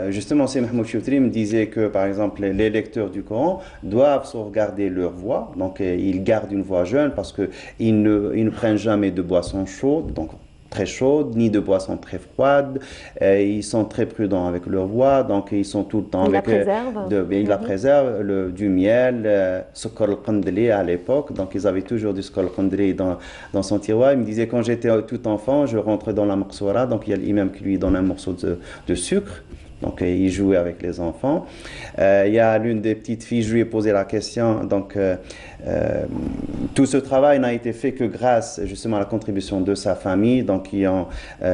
justement, c'est Mahmoud Choutri me disait que, par exemple, les lecteurs du Coran doivent sauvegarder leur voix. Donc, ils gardent une voix jeune parce qu'ils ne prennent jamais de boissons chaudes. Donc, très chaudes, ni de boissons très froides. Ils sont très prudents avec leur voix, donc ils sont tout le temps avec... Ils la préservent, du miel, sokol al-Qandli à l'époque, donc ils avaient toujours du sokol al-Qandli dans son tiroir. Il me disait, quand j'étais tout enfant, je rentrais dans la Maqsoura, donc il y a l'imam qui lui donne un morceau de sucre, Donc, il jouait avec les enfants. Il y a l'une des petites filles, je lui ai posé la question. Donc, tout ce travail n'a été fait que grâce justement à la contribution de sa famille. Donc, ils ont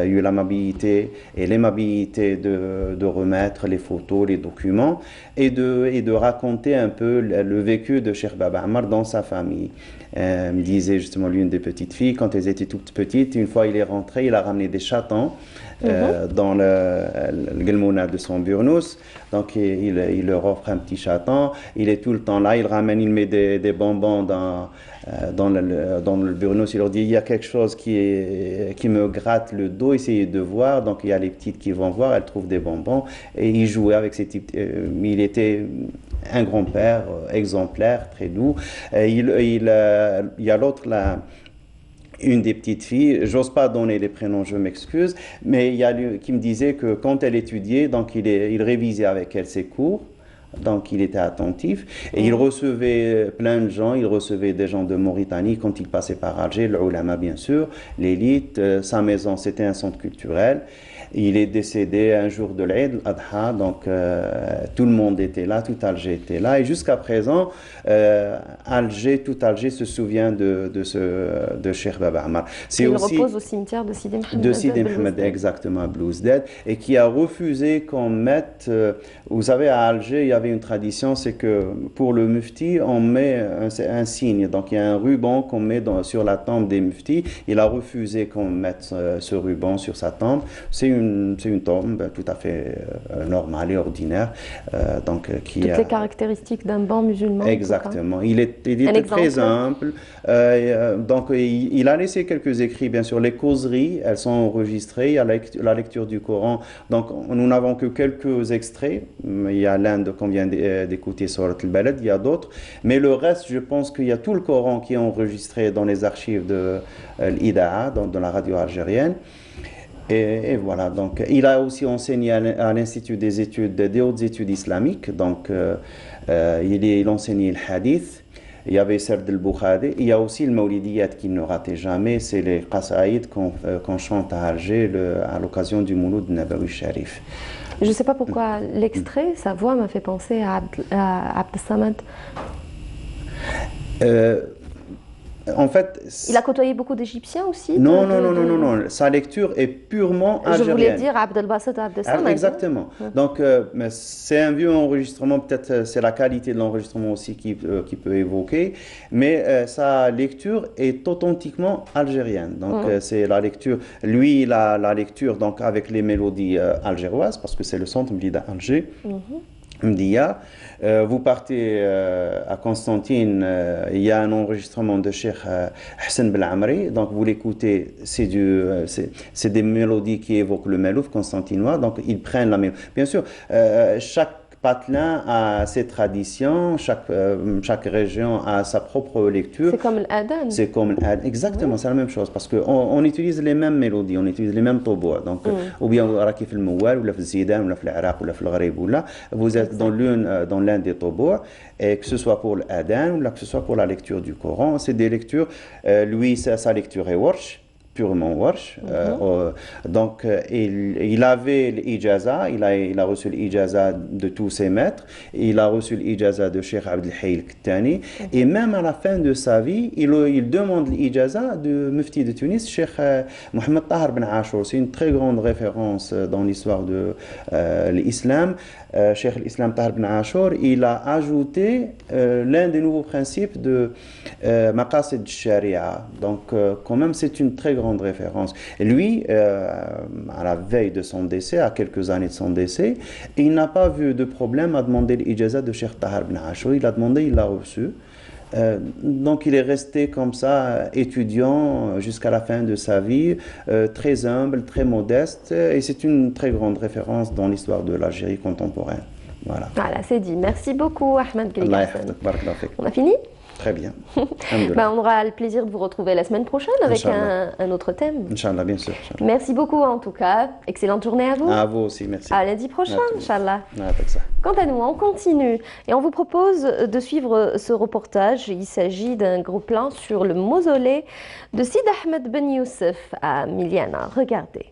eu l'amabilité et l'aimabilité de remettre les photos, les documents et de raconter un peu le vécu de Cheikh Baba Ammar dans sa famille. Me disait justement l'une des petites filles, quand elles étaient toutes petites, une fois il est rentré, il a ramené des chatons dans le gelmouna de son burnous. Donc il leur offre un petit chaton, il est tout le temps là, il ramène, il met des bonbons dans le burnous, il leur dit il y a quelque chose qui me gratte le dos, essayez de voir. Donc il y a les petites qui vont voir, elles trouvent des bonbons et il jouait avec ces types. Il était un grand-père exemplaire, très doux. Il y a l'autre là, une des petites filles, j'ose pas donner les prénoms, je m'excuse, mais il y a lui qui me disait que quand elle étudiait, donc il révisait avec elle ses cours. Donc il était attentif et il recevait plein de gens, il recevait des gens de Mauritanie quand il passait par Alger, l'ulama bien sûr, l'élite, sa maison c'était un centre culturel. Il est décédé un jour de l'Eid al-Adha, donc tout le monde était là, tout Alger était là. Et jusqu'à présent, tout Alger se souvient de Cheikh Baba Ammar. Il repose au cimetière de Sidi Mohamed. De Sidi Mohamed, exactement, à Blouzdad, et qui a refusé qu'on mette... vous savez, à Alger, il y avait une tradition, c'est que pour le mufti, on met un signe. Donc il y a un ruban qu'on met sur la tombe des muftis. Il a refusé qu'on mette ce ruban sur sa tombe. C'est une tombe tout à fait normale et ordinaire. Toutes les caractéristiques d'un banc musulman. Exactement. Il était très humble. Donc, il a laissé quelques écrits, bien sûr. Les causeries, elles sont enregistrées. Il y a la lecture du Coran. Donc, nous n'avons que quelques extraits. Il y a l'un qu'on vient d'écouter sur al-Balad. Il y a d'autres. Mais le reste, je pense qu'il y a tout le Coran qui est enregistré dans les archives de l'IDAA, dans la radio algérienne. Et voilà, donc il a aussi enseigné à l'Institut des hautes études islamiques, donc il enseignait le hadith, il y avait Serd al-Bukhari, il y a aussi le Maulidiyat qu'il ne ratait jamais, c'est les qasaïd qu'on chante à Alger à l'occasion du Mouloud Nabawi Sharif. Je ne sais pas pourquoi l'extrait, sa voix m'a fait penser à Abd Samad. En fait, il a côtoyé beaucoup d'Égyptiens aussi. Non. Sa lecture est purement algérienne. Je voulais dire Abd el-Basset, Abd Samad. Exactement. Donc, c'est un vieux enregistrement. Peut-être c'est la qualité de l'enregistrement aussi qui peut évoquer. Mais sa lecture est authentiquement algérienne. Donc, c'est la lecture. Lui, il a la lecture donc, avec les mélodies algéroises, parce que c'est le centre Mlida Alger. Mdia. Vous partez à Constantine, il y a un enregistrement de Cheikh Hassan Belamri, donc vous l'écoutez, c'est des mélodies qui évoquent le melouf constantinois, donc ils prennent la mélodie. Bien sûr, chaque patelin a ses traditions, chaque région a sa propre lecture. C'est comme l'adhan. C'est comme l'adhan, exactement, c'est la même chose, parce qu'on utilise les mêmes mélodies, on utilise les mêmes tobois. Donc, ou bien rakif al-Moual, ou le Zidan, ou le Iraq, ou le Gharib, ou là, vous êtes dans l'un des tobois, et que ce soit pour l'adhan, ou que ce soit pour la lecture du Coran, c'est des lectures, lui, sa lecture est Warsh, purement Warsh. Donc, il avait l'ijaza, il a reçu l'ijaza de tous ses maîtres, il a reçu l'ijaza de Cheikh Abdel Hayy al-Ktani, et même à la fin de sa vie, il demande l'ijaza du mufti de Tunis, Cheikh Mohamed Tahar Ben Achour. C'est une très grande référence dans l'histoire de l'islam. Cheikh l'Islam Tahar Ben Achour, il a ajouté l'un des nouveaux principes de Maqasid Sharia. Donc, quand même, c'est une très grande référence. Et lui, à la veille de son décès, à quelques années de son décès, il n'a pas vu de problème à demander l'ijaza de Cheikh Tahar Ben Achour. Il a demandé, il l'a reçu. Donc il est resté comme ça, étudiant jusqu'à la fin de sa vie, très humble, très modeste, et c'est une très grande référence dans l'histoire de l'Algérie contemporaine. Voilà, c'est dit. Merci beaucoup, Ahmed Ghali-Hassan. On a fini ? Très bien. On aura le plaisir de vous retrouver la semaine prochaine avec un autre thème. Inch'Allah, bien sûr. Merci beaucoup en tout cas. Excellente journée à vous. À vous aussi, merci. À lundi prochain, Inch'Allah. Ça. Quant à nous, on continue et on vous propose de suivre ce reportage. Il s'agit d'un gros plan sur le mausolée de Sid Ahmed Ben Youssef à Miliana. Regardez.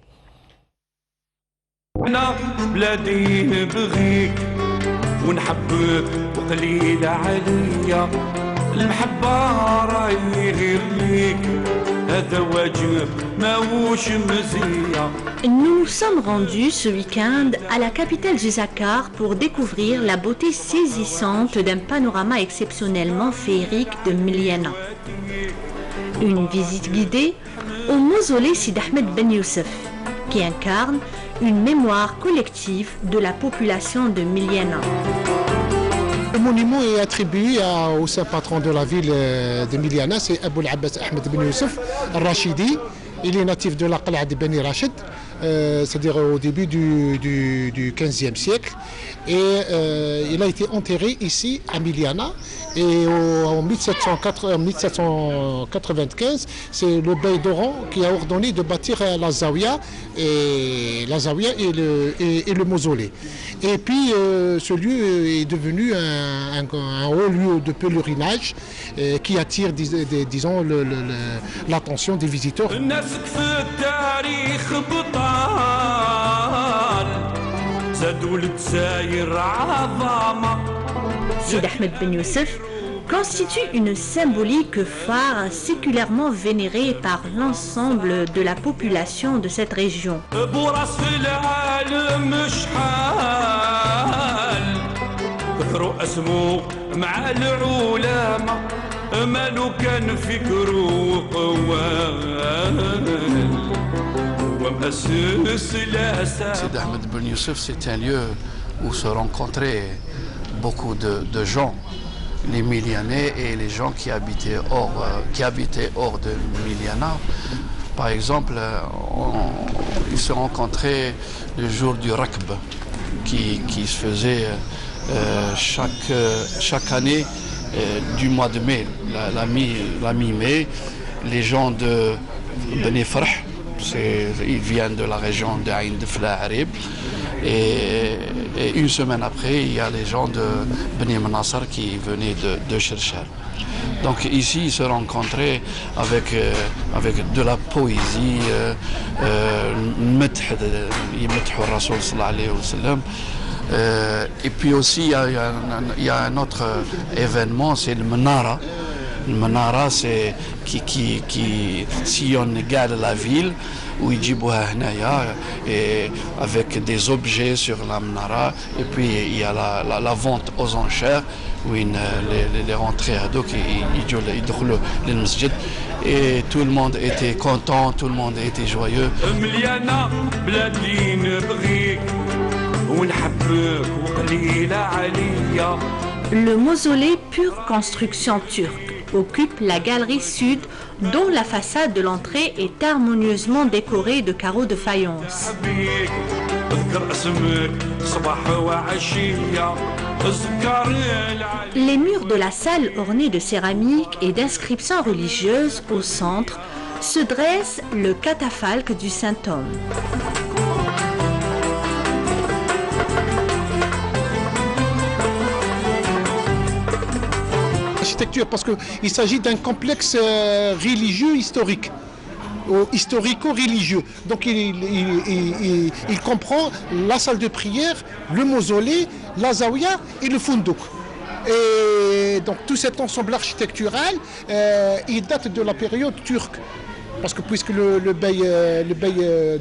Nous sommes rendus ce week-end à la capitale du Zakar pour découvrir la beauté saisissante d'un panorama exceptionnellement féerique de Miliana. Une visite guidée au mausolée Sid Ahmed Ben Youssef, qui incarne une mémoire collective de la population de Miliana. Le monument est attribué au saint patron de la ville de Miliana, c'est Abou al-Abbas Ahmed Ben Youssef al-Rachidi. Il est natif de la Qal'a de Beni Rachid, c'est-à-dire au début du 15e siècle. Et il a été enterré ici à Miliana. Et en 1795, c'est le bey d'Oran qui a ordonné de bâtir la Zawiya et le mausolée. Et puis ce lieu est devenu un haut lieu de pèlerinage qui attire, disons, l'attention des visiteurs. Sid Ahmed Ben Youssef constitue une symbolique phare séculairement vénérée par l'ensemble de la population de cette région. Sid Ahmed Ben Youssef, c'est un lieu où se rencontraient beaucoup de gens, les Milianais et les gens qui habitaient hors de Miliana. Par exemple, ils se rencontraient le jour du Rakb qui se faisait chaque année du mois de mai, la mi-mai. Les gens de Beni Farh, ils viennent de la région de Ain Dfla Harib. Et une semaine après, il y a les gens de Beni Mnassar qui venaient de Cherchar. Donc ici, ils se rencontraient avec de la poésie, et puis aussi, il y a un autre événement, c'est le Menara. Le Menara, c'est qui sillonne la ville, où ils et avec des objets sur la Menara. Et puis il y a la vente aux enchères, où les rentrées à dos, ils masjid. Et tout le monde était content, tout le monde était joyeux. Le mausolée pure construction turque occupe la galerie sud, dont la façade de l'entrée est harmonieusement décorée de carreaux de faïence. Les murs de la salle ornés de céramique et d'inscriptions religieuses au centre se dresse le catafalque du Saint-Homme. Parce qu'il s'agit d'un complexe religieux historique, historico-religieux. Donc il comprend la salle de prière, le mausolée, la zawiya et le fundouk. Et donc tout cet ensemble architectural, il date de la période turque. Parce que puisque le bey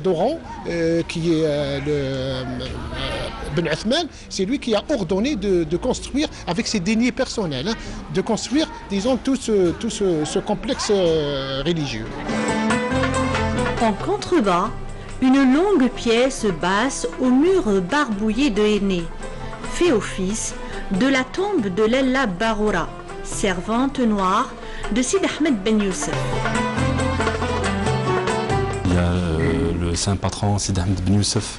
d'Oran, qui est Ben Uthman, c'est lui qui a ordonné de construire, avec ses deniers personnels, de construire, disons, tout ce complexe religieux. En contrebas, une longue pièce basse au mur barbouillé de henné fait office de la tombe de Lella Baroura, servante noire de Sid Ahmed Ben Youssef. Il y a le saint patron Sid Ahmed Ben Youssef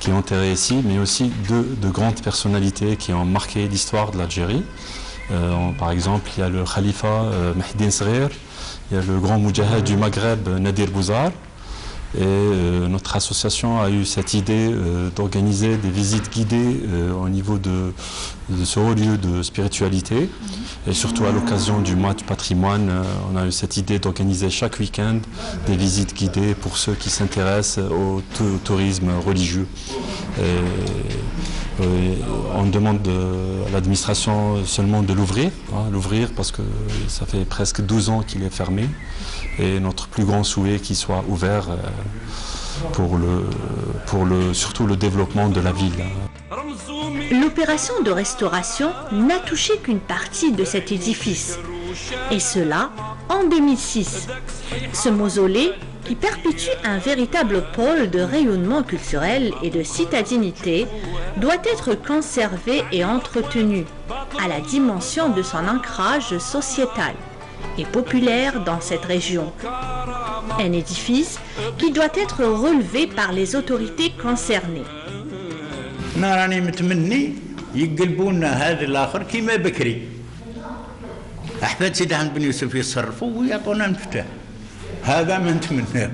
qui est enterré ici, mais aussi de grandes personnalités qui ont marqué l'histoire de l'Algérie. Par exemple, il y a le khalifa Mahdi Sghir, il y a le grand moudjahid du Maghreb Nadir Bouzar, Et notre association a eu cette idée d'organiser des visites guidées au niveau de ce haut lieu de spiritualité. Et surtout à l'occasion du mois du patrimoine, on a eu cette idée d'organiser chaque week-end des visites guidées pour ceux qui s'intéressent au tourisme religieux. On demande à l'administration seulement de l'ouvrir, parce que ça fait presque 12 ans qu'il est fermé. Et notre plus grand souhait qu'il soit ouvert surtout le développement de la ville. L'opération de restauration n'a touché qu'une partie de cet édifice, et cela en 2006. Ce mausolée, qui perpétue un véritable pôle de rayonnement culturel et de citadinité, doit être conservé et entretenu à la dimension de son ancrage sociétal et populaire dans cette région. Un édifice qui doit être relevé par les autorités concernées. أنا راني متمني يقلبوا لنا هذا الآخر كيما بكري. أحفاد سيدي أحمد بن يوسف يصرفوا ويعطونا المفتاح. هذا ما نتمناه.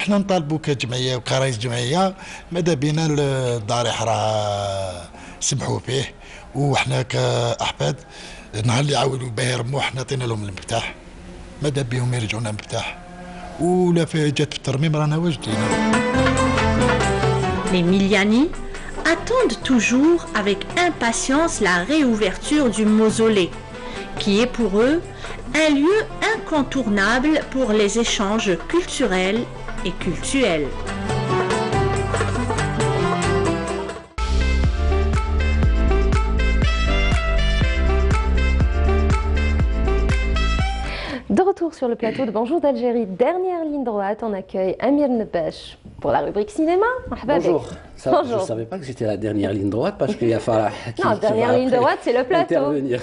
احنا نطالبوا كجمعية وكرئيس جمعية ماذا بينا الضريح راه سمحوا فيه وحنا كأحفاد نهار اللي يعاودوا به يرموا حنا عطينا لهم المفتاح. ماذا بهم يرجعونا المفتاح. ولا في جات في الترميم رانا واجدين. Les Miliani attendent toujours avec impatience la réouverture du mausolée, qui est pour eux un lieu incontournable pour les échanges culturels et cultuels. De retour sur le plateau de Bonjour d'Algérie, dernière ligne droite, on accueille Amir Nebesh pour la rubrique cinéma. Bonjour. Bonjour. Je ne savais pas que c'était la dernière ligne droite parce qu'il y a Farah qui Non, dernière ligne droite, c'est le plateau. Intervenir.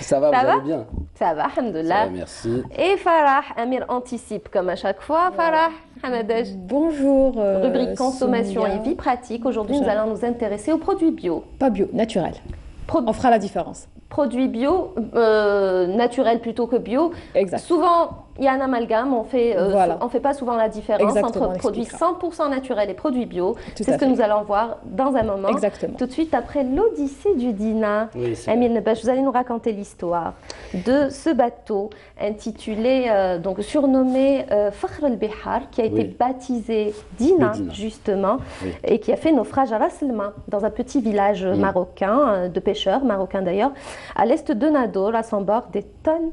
Ça va, vous allez bien? Ça va, alhamdoulilah. Ça va, merci. Et Farah, Amir anticipe comme à chaque fois. Farah, Hamadej. Bonjour. Rubrique consommation Sonia. et vie pratique. Aujourd'hui, nous allons nous intéresser aux produits bio. Pas bio, naturel. On fera la différence. Produits bio, naturels plutôt que bio. Exact. Souvent, il y a un amalgame, on fait pas souvent la différence entre produits 100% naturels et produits bio. C'est ce que nous allons voir dans un moment. Exactement. Tout de suite après l'Odyssée du Dina. Oui, Amir Nebesh, vous allez nous raconter l'histoire de ce bateau intitulé, donc surnommé Fakhr el-Bihar, qui a été baptisé Dina, justement, et qui a fait naufrage à Ras el-Ma, dans un petit village marocain, de pêcheurs, marocains d'ailleurs, à l'est de Nador, à son bord des tonnes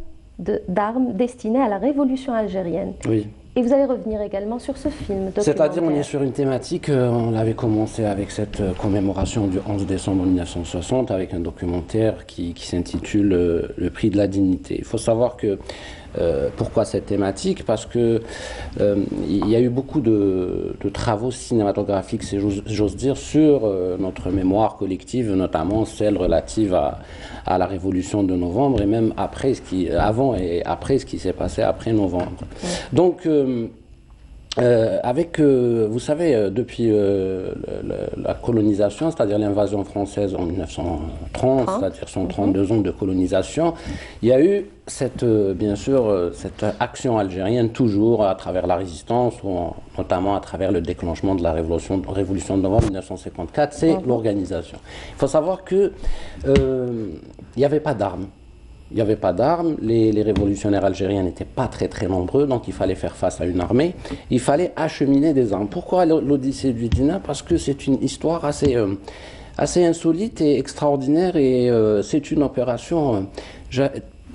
d'armes destinées à la révolution algérienne. Oui. Et vous allez revenir également sur ce film documentaire. C'est-à-dire, on est sur une thématique, on l'avait commencé avec cette commémoration du 11 décembre 1960, avec un documentaire qui s'intitule Le prix de la dignité. Il faut savoir que, pourquoi cette thématique? Parce que il y a eu beaucoup de travaux cinématographiques, si j'ose dire, sur notre mémoire collective, notamment celle relative à la révolution de novembre et même après avant et après ce qui s'est passé après novembre. Donc, vous savez, depuis la colonisation, c'est-à-dire l'invasion française en 1930, c'est-à-dire 132 ans de colonisation, il y a eu bien sûr cette action algérienne toujours à travers la résistance, notamment à travers le déclenchement de la révolution de novembre 1954, c'est l'organisation. Il faut savoir que il n'y avait pas d'armes. Il n'y avait pas d'armes, les révolutionnaires algériens n'étaient pas très nombreux, donc il fallait faire face à une armée, il fallait acheminer des armes. Pourquoi l'Odyssée du Dina? Parce que c'est une histoire assez insolite et extraordinaire, et c'est une opération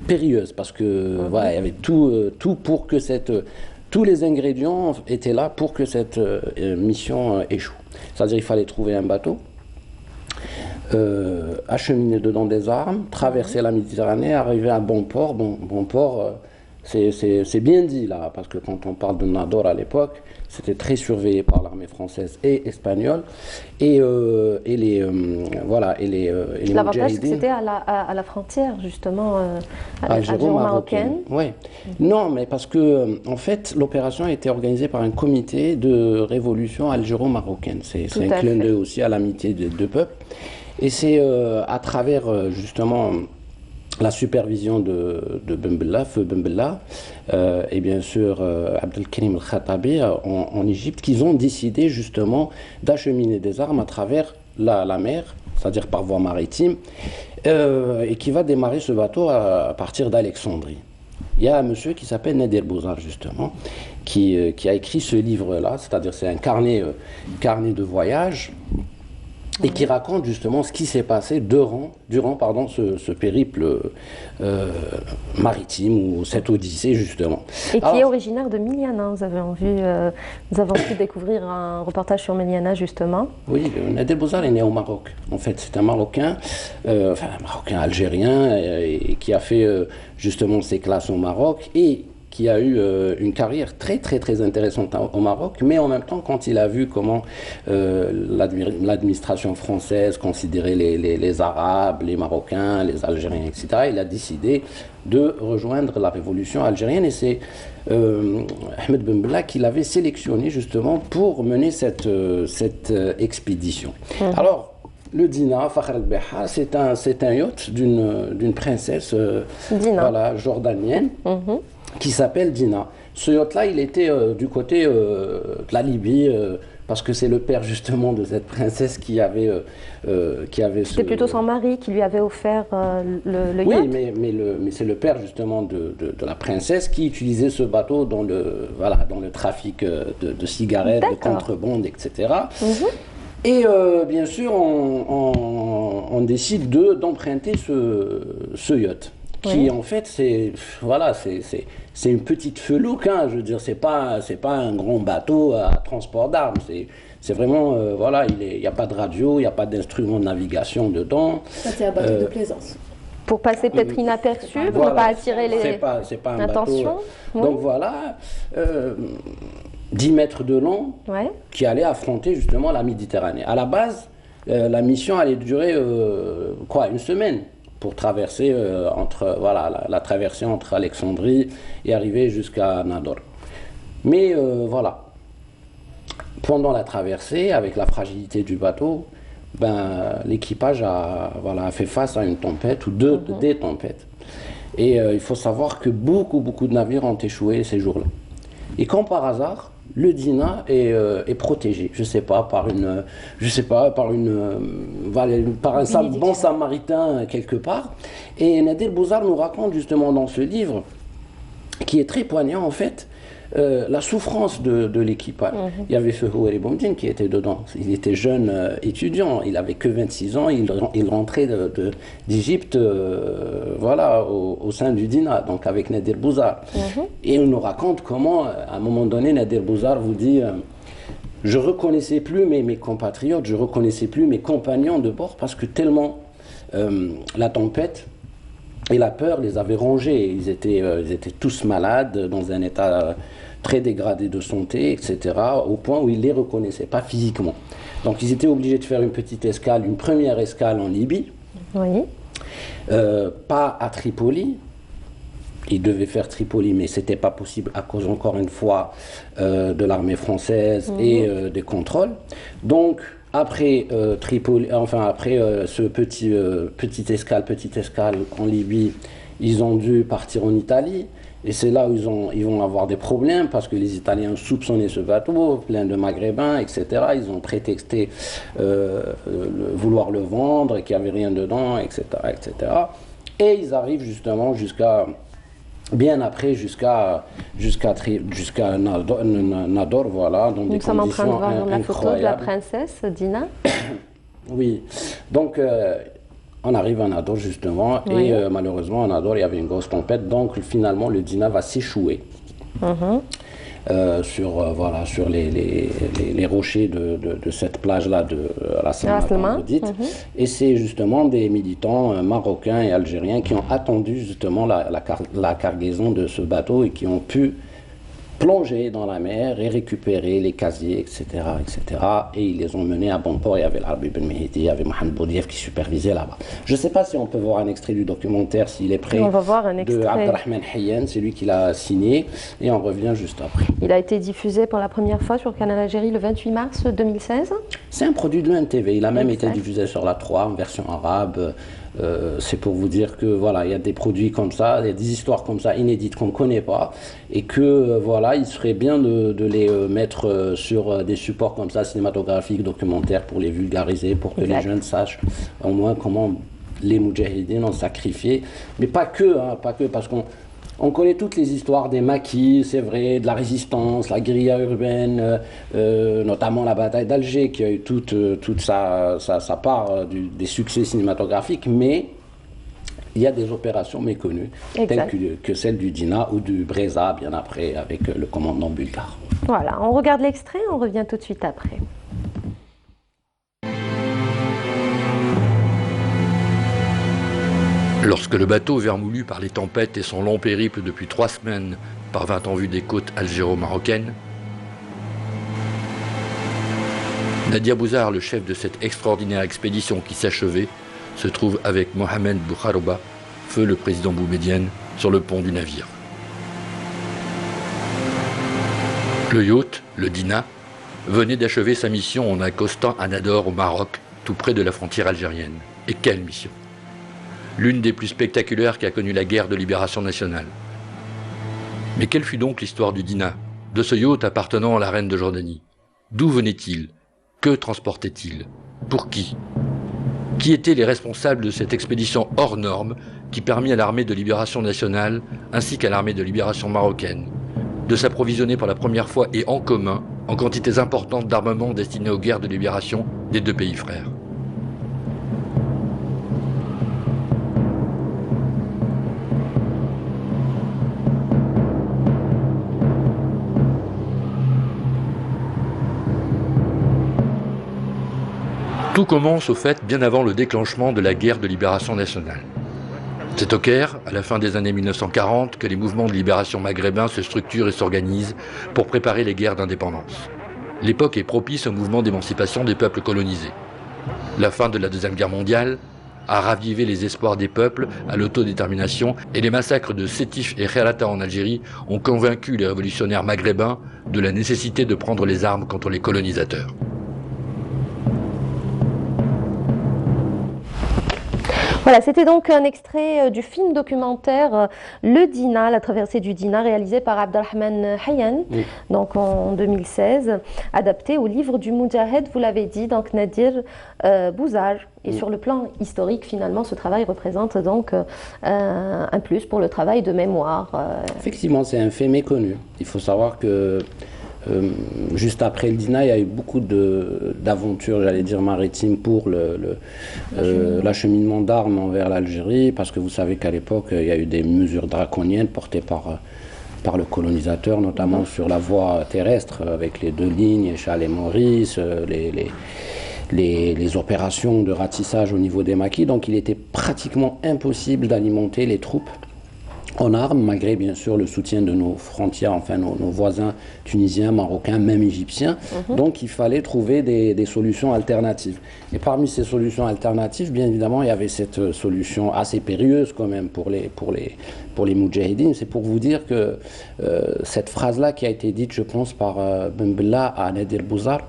périlleuse, parce que voilà, il y avait tout pour que tous les ingrédients étaient là pour que cette mission échoue. C'est-à-dire il fallait trouver un bateau, acheminer dedans des armes, traverser la Méditerranée, arriver à bon port. Bon port, c'est bien dit là, parce que quand on parle de Nador à l'époque, c'était très surveillé par l'armée française et espagnole, et les l'avantage, c'est que c'était à la frontière, justement, algéro-marocaine. Oui. Non, mais parce que, en fait, l'opération a été organisée par un comité de révolution algéro-marocaine. C'est un clin d'œil aussi à l'amitié des deux peuples. Et c'est à travers, justement, la supervision de Ben Bella, Feu Ben Bella, et bien sûr Abdelkarim Al-Khattabi en Égypte, qu'ils ont décidé justement d'acheminer des armes à travers la mer, c'est-à-dire par voie maritime, et qui va démarrer ce bateau à partir d'Alexandrie. Il y a un monsieur qui s'appelle Nadir Bouzar, justement, qui a écrit ce livre-là, c'est-à-dire c'est un carnet de voyage, et qui raconte justement ce qui s'est passé durant ce périple maritime, ou cette odyssée, justement. Et qui est originaire de Miliana. Nous avons pu découvrir un reportage sur Miliana, justement. Oui, Nadir Bouzar est né au Maroc. En fait, c'est un Marocain, un Marocain algérien, et qui a fait justement ses classes au Maroc, et qui a eu une carrière très intéressante au Maroc, mais en même temps, quand il a vu comment l'administration française considérait les Arabes, les Marocains, les Algériens, etc., il a décidé de rejoindre la révolution algérienne, et c'est Ahmed Ben Bella qui l'avait sélectionné justement pour mener cette expédition. Alors, le Dina, Fakhr al-Behar, c'est un yacht d'une princesse jordanienne, qui s'appelle Dina. Ce yacht-là, il était du côté de la Libye, parce que c'est le père justement de cette princesse qui avait C'était plutôt son mari qui lui avait offert le yacht. Oui, mais c'est le père justement de la princesse qui utilisait ce bateau dans le trafic de cigarettes, de contrebande, etc. Et bien sûr, on décide d'emprunter ce yacht, qui en fait, c'est une petite felouque, hein, je veux dire, c'est pas un grand bateau à transport d'armes, c'est vraiment, il n'y a pas de radio, il n'y a pas d'instrument de navigation dedans. Ça, c'est un bateau de plaisance. Pour passer peut-être inaperçu, pour ne pas attirer l'attention. Donc voilà, 10 mètres de long, qui allait affronter justement la Méditerranée. À la base, la mission allait durer une semaine, pour traverser la traversée entre Alexandrie et arriver jusqu'à Nador. Mais pendant la traversée, avec la fragilité du bateau, l'équipage a fait face à une tempête ou des tempêtes. Et il faut savoir que beaucoup de navires ont échoué ces jours-là. Et comme par hasard, le Dina est protégé, je sais pas, par un bon samaritain quelque part. Et Nadir Bouzar nous raconte justement dans ce livre, qui est très poignant en fait, la souffrance de l'équipage. Il y avait Feuhouari Boumdine qui était dedans. Il était jeune étudiant, il avait que 26 ans, il rentrait d'Égypte au sein du Dina, donc avec Nadir Bouzar. Et il nous raconte comment, à un moment donné, Nadir Bouzar vous dit je reconnaissais plus mes compatriotes, je reconnaissais plus mes compagnons de bord, parce que tellement la tempête et la peur les avait rongés. Ils étaient tous malades, dans un état très dégradé de santé, etc., au point où ils ne les reconnaissaient pas physiquement. Donc ils étaient obligés de faire une première escale en Libye, pas à Tripoli. Ils devaient faire Tripoli, mais ce n'était pas possible à cause, encore une fois, de l'armée française et des contrôles. Donc, après ce petite escale en Libye, ils ont dû partir en Italie. Et c'est là où ils vont avoir des problèmes, parce que les Italiens soupçonnaient ce bateau, plein de Maghrébins, etc. Ils ont prétexté vouloir le vendre et qu'il n'y avait rien dedans, etc., etc. Et ils arrivent justement bien après, jusqu'à Nador, voilà, dans des conditions incroyables. Nous sommes en train de voir la photo de la princesse Dina. Oui, donc on arrive à Nador justement, et malheureusement à Nador il y avait une grosse tempête, donc finalement le Dina va s'échouer sur les rochers de cette plage-là de Ras Al-Khaimah. Et c'est justement des militants marocains et algériens qui ont attendu justement la cargaison de ce bateau et qui ont pu plonger dans la mer et récupérer les casiers, etc., etc. Et ils les ont menés à bon port. Il y avait l'Arbi Ben Mehdi, il y avait Mohamed Boudiev qui supervisait là-bas. Je ne sais pas si on peut voir un extrait du documentaire, s'il est prêt. On va voir un extrait. De Abdelrahman Hayyan, c'est lui qui l'a signé, et on revient juste après. Il a été diffusé pour la première fois sur Canal Algérie le 28 mars 2016. C'est un produit de l'UNTV. Il a même été diffusé sur la 3 en version arabe, C'est pour vous dire que voilà, il y a des produits comme ça, il y a des histoires comme ça inédites qu'on ne connaît pas et que voilà, il serait bien de les mettre sur des supports comme ça, cinématographiques, documentaires, pour les vulgariser, pour que les jeunes sachent au moins comment les Moudjahidines ont sacrifié. Mais pas que, parce qu'on connaît toutes les histoires des maquis, c'est vrai, de la résistance, la guérilla urbaine, notamment la bataille d'Alger qui a eu toute sa part des succès cinématographiques, mais il y a des opérations méconnues, telles que celle du Dina ou du Breza, bien après, avec le commandant bulgare. Voilà, on regarde l'extrait, on revient tout de suite après. Lorsque le bateau vermoulu par les tempêtes et son long périple depuis 3 semaines parvint en vue des côtes algéro-marocaines, Nadir Bouzar, le chef de cette extraordinaire expédition qui s'achevait, se trouve avec Mohamed Boukharouba, feu le président Boumedienne, sur le pont du navire. Le yacht, le Dina, venait d'achever sa mission en accostant à Nador au Maroc, tout près de la frontière algérienne. Et quelle mission! L'une des plus spectaculaires qu'a connue la guerre de libération nationale. Mais quelle fut donc l'histoire du Dina, de ce yacht appartenant à la reine de Jordanie? D'où venait-il? Que transportait-il? Pour qui? Qui étaient les responsables de cette expédition hors norme qui permit à l'armée de libération nationale, ainsi qu'à l'armée de libération marocaine, de s'approvisionner pour la première fois et en commun en quantités importantes d'armements destinés aux guerres de libération des 2 pays frères? Tout commence au fait bien avant le déclenchement de la guerre de libération nationale. C'est au Caire, à la fin des années 1940, que les mouvements de libération maghrébins se structurent et s'organisent pour préparer les guerres d'indépendance. L'époque est propice au mouvement d'émancipation des peuples colonisés. La fin de la Deuxième Guerre mondiale a ravivé les espoirs des peuples à l'autodétermination et les massacres de Sétif et Kherata en Algérie ont convaincu les révolutionnaires maghrébins de la nécessité de prendre les armes contre les colonisateurs. Voilà, c'était donc un extrait du film documentaire Le Dina, la traversée du Dina, réalisé par Abdelrahman Hayyan, donc en 2016, adapté au livre du Moudjahed, vous l'avez dit, donc Nadir Bouzar. Et sur le plan historique, finalement, ce travail représente donc un plus pour le travail de mémoire. Effectivement, c'est un fait méconnu. Il faut savoir que juste après le Dina, il y a eu beaucoup d'aventures, j'allais dire maritimes, pour l'acheminement d'armes envers l'Algérie, parce que vous savez qu'à l'époque, il y a eu des mesures draconiennes portées par le colonisateur, notamment sur la voie terrestre, avec les 2 lignes, Échal et Maurice, les opérations de ratissage au niveau des maquis. Donc il était pratiquement impossible d'alimenter les troupes en armes, malgré bien sûr le soutien de nos frontières, enfin nos voisins tunisiens, marocains, même égyptiens. Donc il fallait trouver des solutions alternatives. Et parmi ces solutions alternatives, bien évidemment, il y avait cette solution assez périlleuse quand même pour les Moudjahidines. C'est pour vous dire que cette phrase-là qui a été dite, je pense, par Ben Bella à Nadir Bouzar,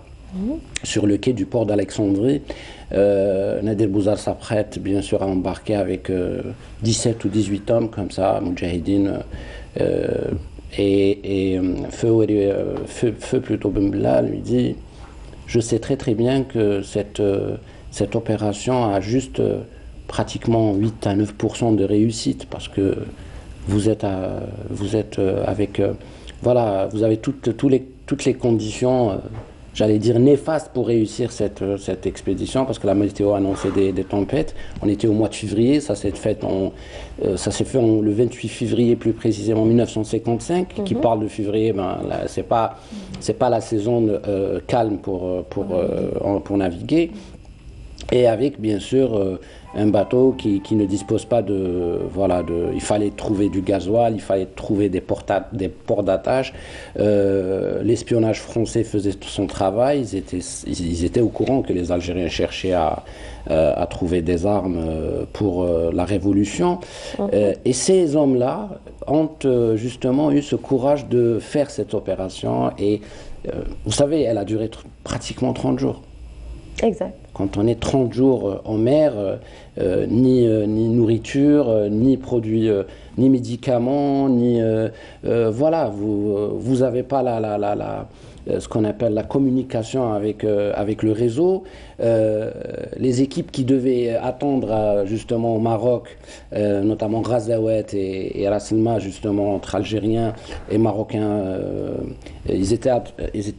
sur le quai du port d'Alexandrie, Nadir Bouzar s'apprête bien sûr à embarquer avec 17 ou 18 hommes comme ça, Moudjahidine, et Feu plutôt Bembla lui dit: je sais très très bien que cette opération a juste pratiquement 8 à 9% de réussite, parce que vous êtes avec voilà, vous avez toutes les conditions, j'allais dire néfaste, pour réussir cette expédition, parce que la météo annonçait des tempêtes. On était au mois de février, ça s'est fait le 28 février plus précisément 1955. Qui parle de février, ben c'est pas la saison calme pour naviguer. Et avec bien sûr un bateau qui ne dispose pas il fallait trouver du gasoil, il fallait trouver des ports d'attache. L'espionnage français faisait son travail, ils étaient au courant que les Algériens cherchaient à trouver des armes pour la révolution. Et ces hommes-là ont justement eu ce courage de faire cette opération. Et vous savez, elle a duré pratiquement 30 jours. Exact. Quand on est 30 jours en mer, ni nourriture, ni produits, ni médicaments, ni voilà, vous n'avez pas ce qu'on appelle la communication avec le réseau. Les équipes qui devaient attendre justement au Maroc, notamment Ghazawet et Raselma, justement entre Algériens et Marocains, ils étaient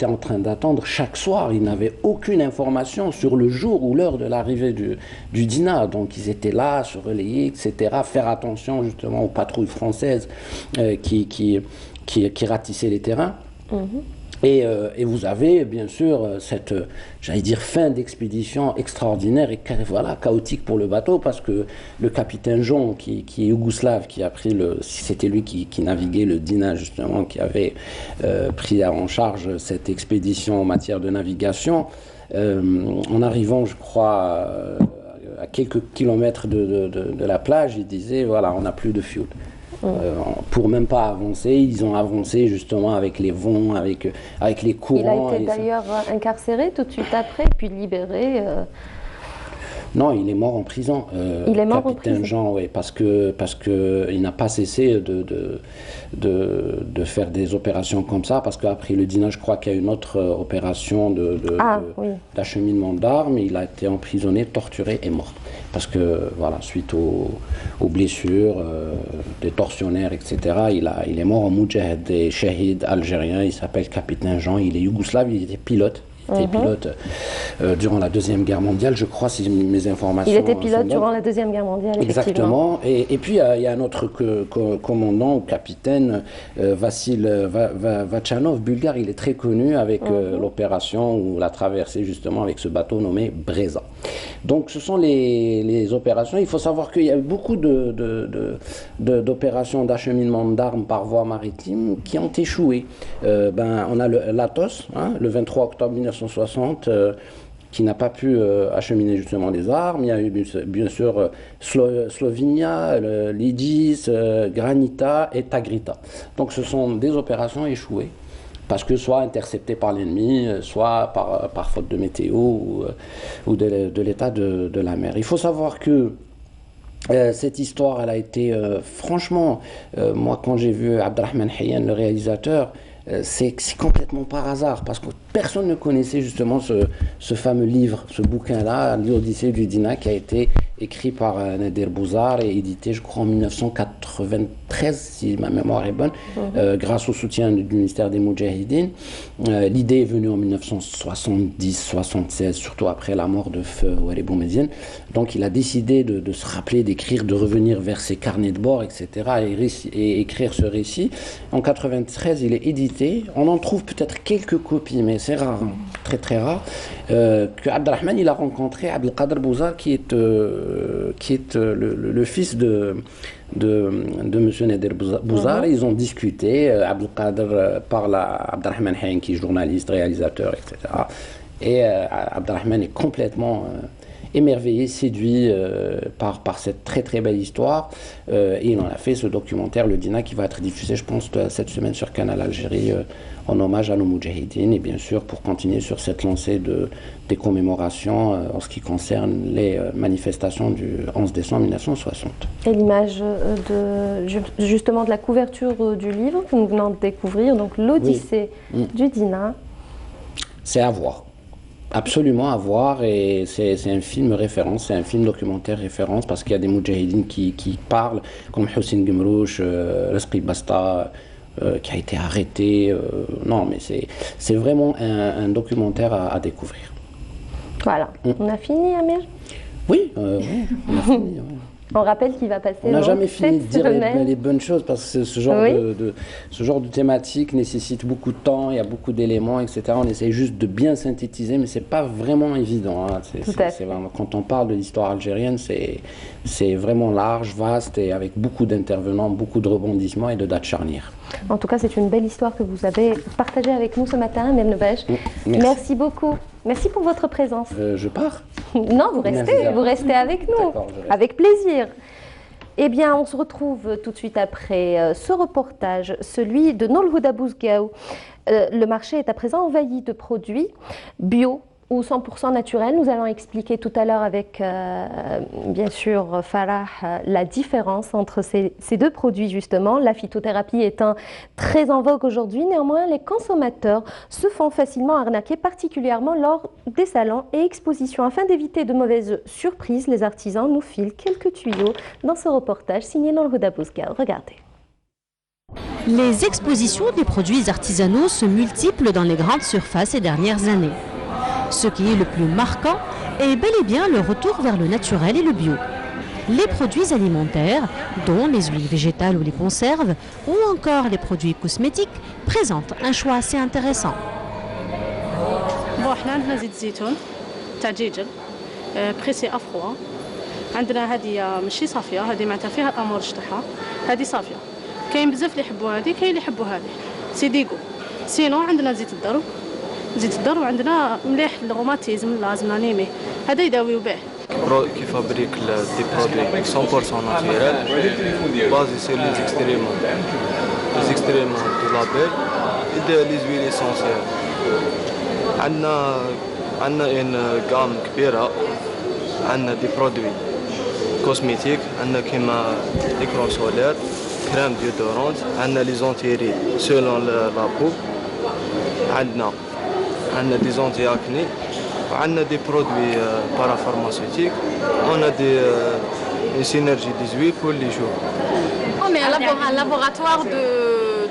en train d'attendre chaque soir. Ils n'avaient aucune information sur le jour ou l'heure de l'arrivée du Dina. Donc ils étaient là, se relayer, etc. Faire attention justement aux patrouilles françaises qui ratissaient les terrains. Et vous avez bien sûr cette, j'allais dire, fin d'expédition extraordinaire et voilà, chaotique pour le bateau, parce que le capitaine Jean, qui est yougoslave, qui a pris c'était lui qui naviguait le Dina justement, qui avait pris en charge cette expédition en matière de navigation, en arrivant, je crois, à quelques kilomètres de la plage, il disait, voilà, on n'a plus de fuel. Pour même pas avancer, ils ont avancé justement avec les vents, avec les courants. Il a été d'ailleurs incarcéré tout de suite après, puis libéré. Non, il est mort en prison. Il est mort en prison. Capitaine Jean, oui, parce que il n'a pas cessé de faire des opérations comme ça, parce qu'après le Dina, je crois qu'il y a une autre opération d'acheminement d'armes. Il a été emprisonné, torturé et mort. Parce que, voilà, suite aux blessures, des tortionnaires, etc., il est mort en Moudjahid, des shahid algériens. Il s'appelle Capitaine Jean, il est yougoslave, il était pilote. Il était pilote durant la Deuxième Guerre mondiale, je crois, si mes informations... Il était pilote durant la Deuxième Guerre mondiale, effectivement. Et puis, il y a un autre commandant ou capitaine, Vassil Vachanov, bulgare. Il est très connu avec l'opération ou la traversée, justement, avec ce bateau nommé Breza. Donc, ce sont les opérations. Il faut savoir qu'il y a eu beaucoup d'opérations d'acheminement d'armes par voie maritime qui ont échoué. On a l'Athos, le 23 octobre 1960, qui n'a pas pu acheminer justement des armes. Il y a eu bien sûr Slovenia, Lidis, Granita et Tagrita. Donc ce sont des opérations échouées, parce que soit interceptées par l'ennemi, soit par faute de météo ou de l'état de la mer. Il faut savoir que cette histoire, elle a été franchement, moi quand j'ai vu Abdelrahman Hayyan, le réalisateur, c'est complètement par hasard, parce que personne ne connaissait justement ce fameux livre, ce bouquin-là, l'Odyssée du Dina, qui a été écrit par Nader Bouzar et édité, je crois, en 1993, si ma mémoire est bonne, grâce au soutien du ministère des Moudjahidines. L'idée est venue en 1970-76, surtout après la mort de Feu Walid Boumediene. Donc il a décidé de se rappeler, d'écrire, de revenir vers ses carnets de bord, etc., et écrire ce récit. En 1993, il est édité. On en trouve peut-être quelques copies, mais c'est rare, très très rare, que Abdelrahman, il a rencontré Abdelkader Bouzar, qui est le fils de M. Nader Bouzar. Ils ont discuté. Abdelkader parle à Abdelrahman Hayyan, qui est journaliste, réalisateur, etc. Et Abdelrahman est complètement émerveillé, séduit par cette très très belle histoire. Et il en a fait ce documentaire, Le Dina, qui va être diffusé, je pense, cette semaine sur Canal Algérie, en hommage à nos Moudjahidines, et bien sûr pour continuer sur cette lancée des commémorations en ce qui concerne les manifestations du 11 décembre 1960. Et l'image justement de la couverture du livre que nous venons de découvrir, donc l'Odyssée du Dina. C'est à voir. Absolument à voir, et c'est un film référence, c'est un film documentaire référence, parce qu'il y a des Moudjahidines qui parlent, comme Hossein Gemrouche, Rizqi Basta, qui a été arrêté. Non, mais c'est vraiment un documentaire à découvrir. Voilà. On a fini, Amir? Oui, on a fini. On rappelle qu'il va passer. On n'a jamais fini de dire les bonnes choses, parce que ce genre de thématique nécessite beaucoup de temps, il y a beaucoup d'éléments, etc. On essaye juste de bien synthétiser, mais c'est pas vraiment évident. Hein. Vraiment, quand on parle de l'histoire algérienne, c'est vraiment large, vaste, et avec beaucoup d'intervenants, beaucoup de rebondissements et de dates charnières. En tout cas, c'est une belle histoire que vous avez partagée avec nous ce matin, Amir Nebaj. Merci beaucoup. Merci pour votre présence. Je pars. Non, vous restez avec nous, avec plaisir. Eh bien, on se retrouve tout de suite après ce reportage, celui de Nolhouda Bouzgaou. Le marché est à présent envahi de produits bio ou 100% naturel. Nous allons expliquer tout à l'heure avec, bien sûr, Farah, la différence entre ces deux produits, justement. La phytothérapie étant très en vogue aujourd'hui, néanmoins, les consommateurs se font facilement arnaquer, particulièrement lors des salons et expositions. Afin d'éviter de mauvaises surprises, les artisans nous filent quelques tuyaux dans ce reportage signé Nour Houda Bouzgar. Regardez. Les expositions des produits artisanaux se multiplient dans les grandes surfaces ces dernières années. Ce qui est le plus marquant est bel et bien le retour vers le naturel et le bio. Les produits alimentaires, dont les huiles végétales ou les conserves, ou encore les produits cosmétiques, présentent un choix assez intéressant. احنا عندنا زيت زيتون تاع جيجل بريسي افخوا عندنا هذه ماشي صافيه هذه معناتها فيها الامورج تاعها هذه صافيه كاين بزاف اللي يحبوا هذه كاين اللي يحبوا هذه سيديكو سينو عندنا زيت الدرو عندنا مليح الروماتيزم لازم نيميه هذا يداويو به qui fabrique des produits 100% naturels basés sur les extréments de l'abeille et les huiles essentielles. عندنا une gamme كبيرة عندنا des produits cosmétiques عندنا كيما écran solaire crème déodorante عندنا les anti-rides selon la peau عندنا des anti-acné وعندنا des produits parapharmaceutiques on a une synergie des huiles pour les jours. On est un laboratoire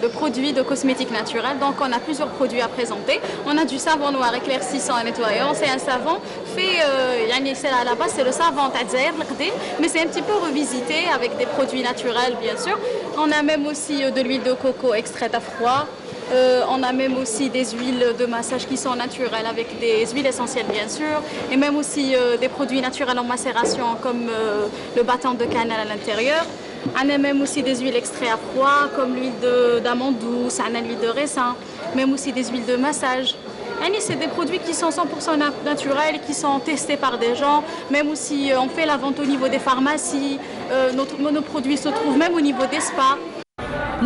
de produits de cosmétiques naturels, donc on a plusieurs produits à présenter. On a du savon noir éclaircissant et nettoyant, c'est un savon fait, à la base c'est le savon Tadzaïr, mais c'est un petit peu revisité avec des produits naturels bien sûr. On a même aussi de l'huile de coco extraite à froid. On a même aussi des huiles de massage qui sont naturelles avec des huiles essentielles bien sûr et même aussi des produits naturels en macération comme le bâton de cannelle à l'intérieur. On a même aussi des huiles extraites à froid comme l'huile d'amande douce, on a l'huile de raisin, même aussi des huiles de massage. C'est des produits qui sont 100% naturels, qui sont testés par des gens. Même aussi on fait la vente au niveau des pharmacies, nos produits se trouvent même au niveau des spas.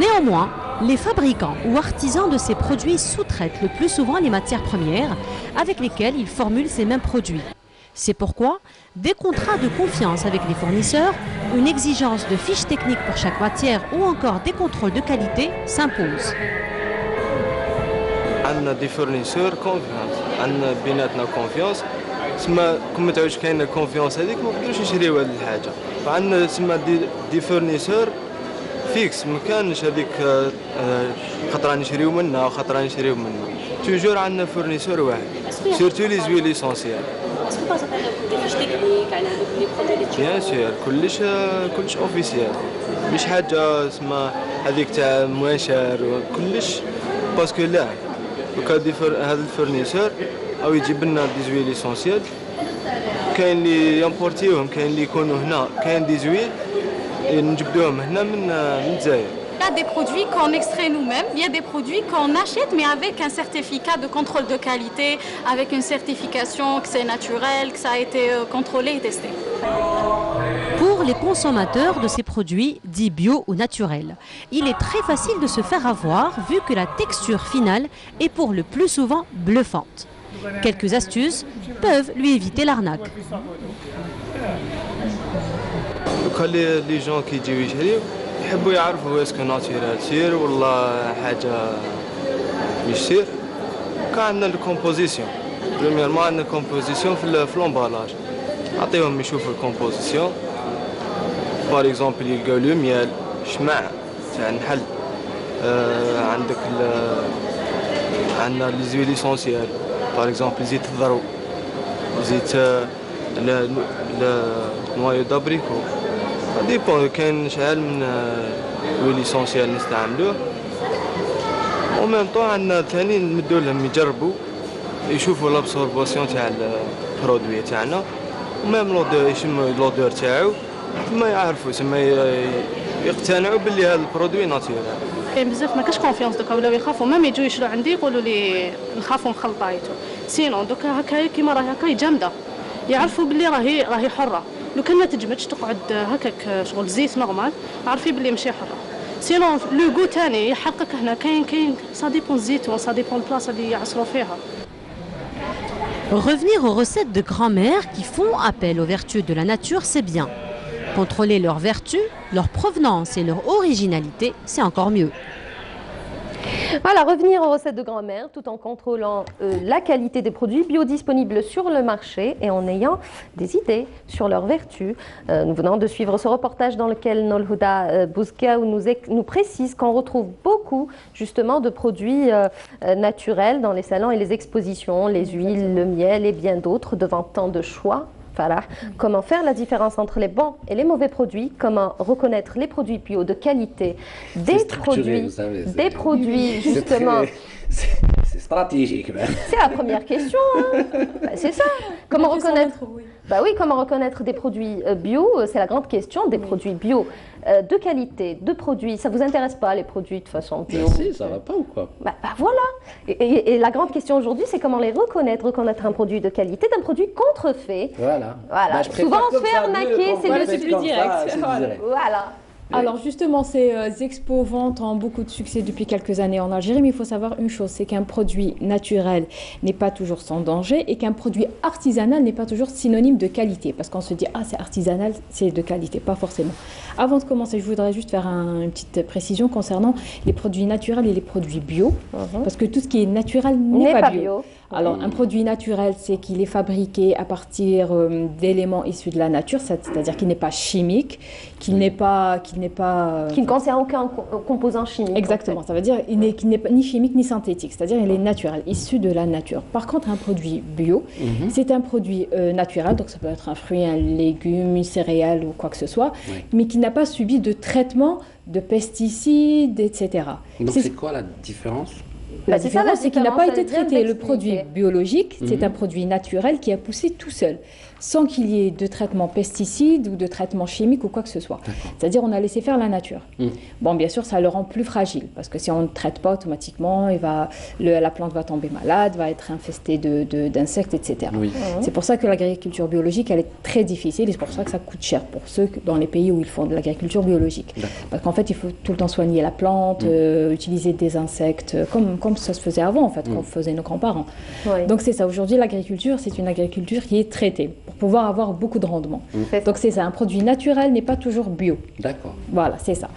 Néanmoins, les fabricants ou artisans de ces produits sous-traitent le plus souvent les matières premières avec lesquelles ils formulent ces mêmes produits. C'est pourquoi des contrats de confiance avec les fournisseurs, une exigence de fiches techniques pour chaque matière ou encore des contrôles de qualité s'imposent. عندنا دي فورنيسور كونفيونس عندنا بيناتنا كونفيونس تسمى كون ما تعودش كاينه الكونفيونس هذيك ما نقدروش نشريو هذه الحاجه فعندنا تسمى دي فورنيسور فيكس ما كانش هذيك خطره نشريو منها وخطره نشريو منها توجور عندنا فورنيسور واحد سورتو لي زويل اسونسيال بيان سور كلش اوفيسيال مش حاجه اسمها هذيك تاع موانشر كلش باسكو لا هذا الفورنيسور او يجيب لنا دي زويل اسونسيال كاين اللي يمبورتيوهم كاين اللي يكونوا هنا كاين دي زويل نجبدوهم هنا من الجزائر. Il y a des produits qu'on extrait nous-mêmes, il y a des produits qu'on achète mais avec un certificat de contrôle de qualité, avec une certification que c'est naturel, que ça a été contrôlé et testé. Pour les consommateurs de ces produits dits bio ou naturels, il est très facile de se faire avoir vu que la texture finale est pour le plus souvent bluffante. Quelques astuces peuvent lui éviter l'arnaque. Les gens qui يجيو يحبوا يعرفوا اسكو ناتورال سير ولا حاجه مش سير كان عندنا الكومبوزيسيون بريميرمون عندنا كومبوزيسيون في لومبالاج نعطيهم يشوفوا الكومبوزيسيون بار اكزومبل يلقاو لو ميال شمع تاع النحل عندك عندنا لي زويل اسونسيال بار اكزومبل زيت الذرو زيت نوايو دابريكو ديبون كاين شحال من ويل اسونسيال نستعملوه و ميم طون عندنا ثاني نمدو لهم يجربوا يشوفوا لابسورباسيون تاع البرودوي تاعنا و ميم لودور يشموا لودور تاعو ثم يعرفوا ثم يقتنعوا باللي هذا البرودوي ناتورال. كاين بزاف ما كاش كونفيونس دوكا ولاو يخافوا ميم يجوا يشرو عندي يقولوا لي نخافوا مخلطايتو سينون دوكا هكا كيما راهي هكا جامده يعرفوا باللي راهي حره لو كان ما تجمدش تقعد هكاك شغل زيت نورمال عارفين باللي ماشي حره سينون لو غو تاني يحقق هنا كاين سا ديبون الزيتون سا ديبون البلاصه اللي يعصروا فيها. Revenir aux recettes de grand-mère qui font appel aux vertus de la nature, c'est bien. Contrôler leurs vertus, leur provenance et leur originalité, c'est encore mieux. Voilà, revenir aux recettes de grand-mère tout en contrôlant la qualité des produits bio disponibles sur le marché et en ayant des idées sur leurs vertus. Nous venons de suivre ce reportage dans lequel Nolhuda Bouzgaou nous précise qu'on retrouve beaucoup justement de produits naturels dans les salons et les expositions, les huiles, le miel et bien d'autres devant tant de choix. Voilà. Comment faire la différence entre les bons et les mauvais produits, comment reconnaître les produits bio de qualité, des produits justement. C'est stratégique. C'est la première question. Hein. Bah, c'est ça. Comment reconnaître Bah oui, comment reconnaître des produits bio, c'est la grande question, des produits bio de qualité, de produits. Ça vous intéresse pas les produits de façon bio? Si, ça va pas ou quoi? Bah voilà. Et la grande question aujourd'hui, c'est comment les reconnaître un produit de qualité d'un produit contrefait. Voilà. Bah, souvent on se fait arnaquer, c'est le plus direct. Voilà. Alors justement, ces expos-ventes ont beaucoup de succès depuis quelques années en Algérie, mais il faut savoir une chose, c'est qu'un produit naturel n'est pas toujours sans danger et qu'un produit artisanal n'est pas toujours synonyme de qualité, parce qu'on se dit « Ah, c'est artisanal, c'est de qualité », pas forcément. Avant de commencer, je voudrais juste faire une petite précision concernant les produits naturels et les produits bio, parce que tout ce qui est naturel n'est pas bio. Alors, un produit naturel, c'est qu'il est fabriqué à partir d'éléments issus de la nature, c'est-à-dire qu'il n'est pas chimique, qu'il ne contient aucun composant chimique. Exactement, ça veut dire qu'il n'est ni chimique ni synthétique, c'est-à-dire qu'il est naturel, issu de la nature. Par contre, un produit bio, c'est un produit naturel, donc ça peut être un fruit, un légume, une céréale ou quoi que ce soit, mais qui n'a pas subi de traitement de pesticides, etc. Donc, c'est quoi la différence ? La différence, c'est qu'il n'a pas été traité. Le produit biologique, c'est un produit naturel qui a poussé tout seul, sans qu'il y ait de traitement pesticides ou de traitement chimique ou quoi que ce soit. C'est-à-dire, on a laissé faire la nature. Bon, bien sûr, ça le rend plus fragile, parce que si on ne traite pas automatiquement, la plante va tomber malade, va être infestée d'insectes, etc. C'est pour ça que l'agriculture biologique, elle est très difficile, et c'est pour ça que ça coûte cher pour ceux dans les pays où ils font de l'agriculture biologique. Parce qu'en fait, il faut tout le temps soigner la plante, utiliser des insectes, comme ça se faisait avant, en fait, quand faisaient nos grands-parents. Donc c'est ça, aujourd'hui, l'agriculture, c'est une agriculture qui est traitée pour pouvoir avoir beaucoup de rendement. Donc c'est ça, un produit naturel n'est pas toujours bio. D'accord. Voilà, c'est ça.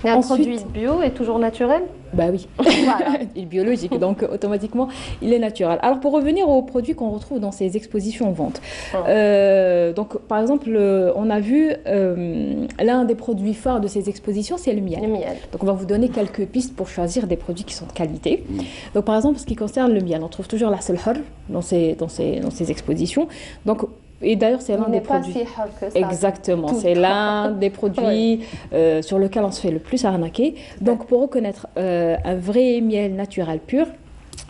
Mais un produit bio est toujours naturel? Bah oui, voilà. Il est biologique, donc automatiquement, il est naturel. Alors pour revenir aux produits qu'on retrouve dans ces expositions ventes, donc par exemple, on a vu l'un des produits phares de ces expositions, c'est le miel. Donc on va vous donner quelques pistes pour choisir des produits qui sont de qualité. Donc par exemple, ce qui concerne le miel, on trouve toujours la selhar dans ces expositions. Donc et d'ailleurs, c'est l'un des produits. Exactement, c'est l'un des produits sur lequel on se fait le plus arnaquer. Donc, pour reconnaître un vrai miel naturel pur,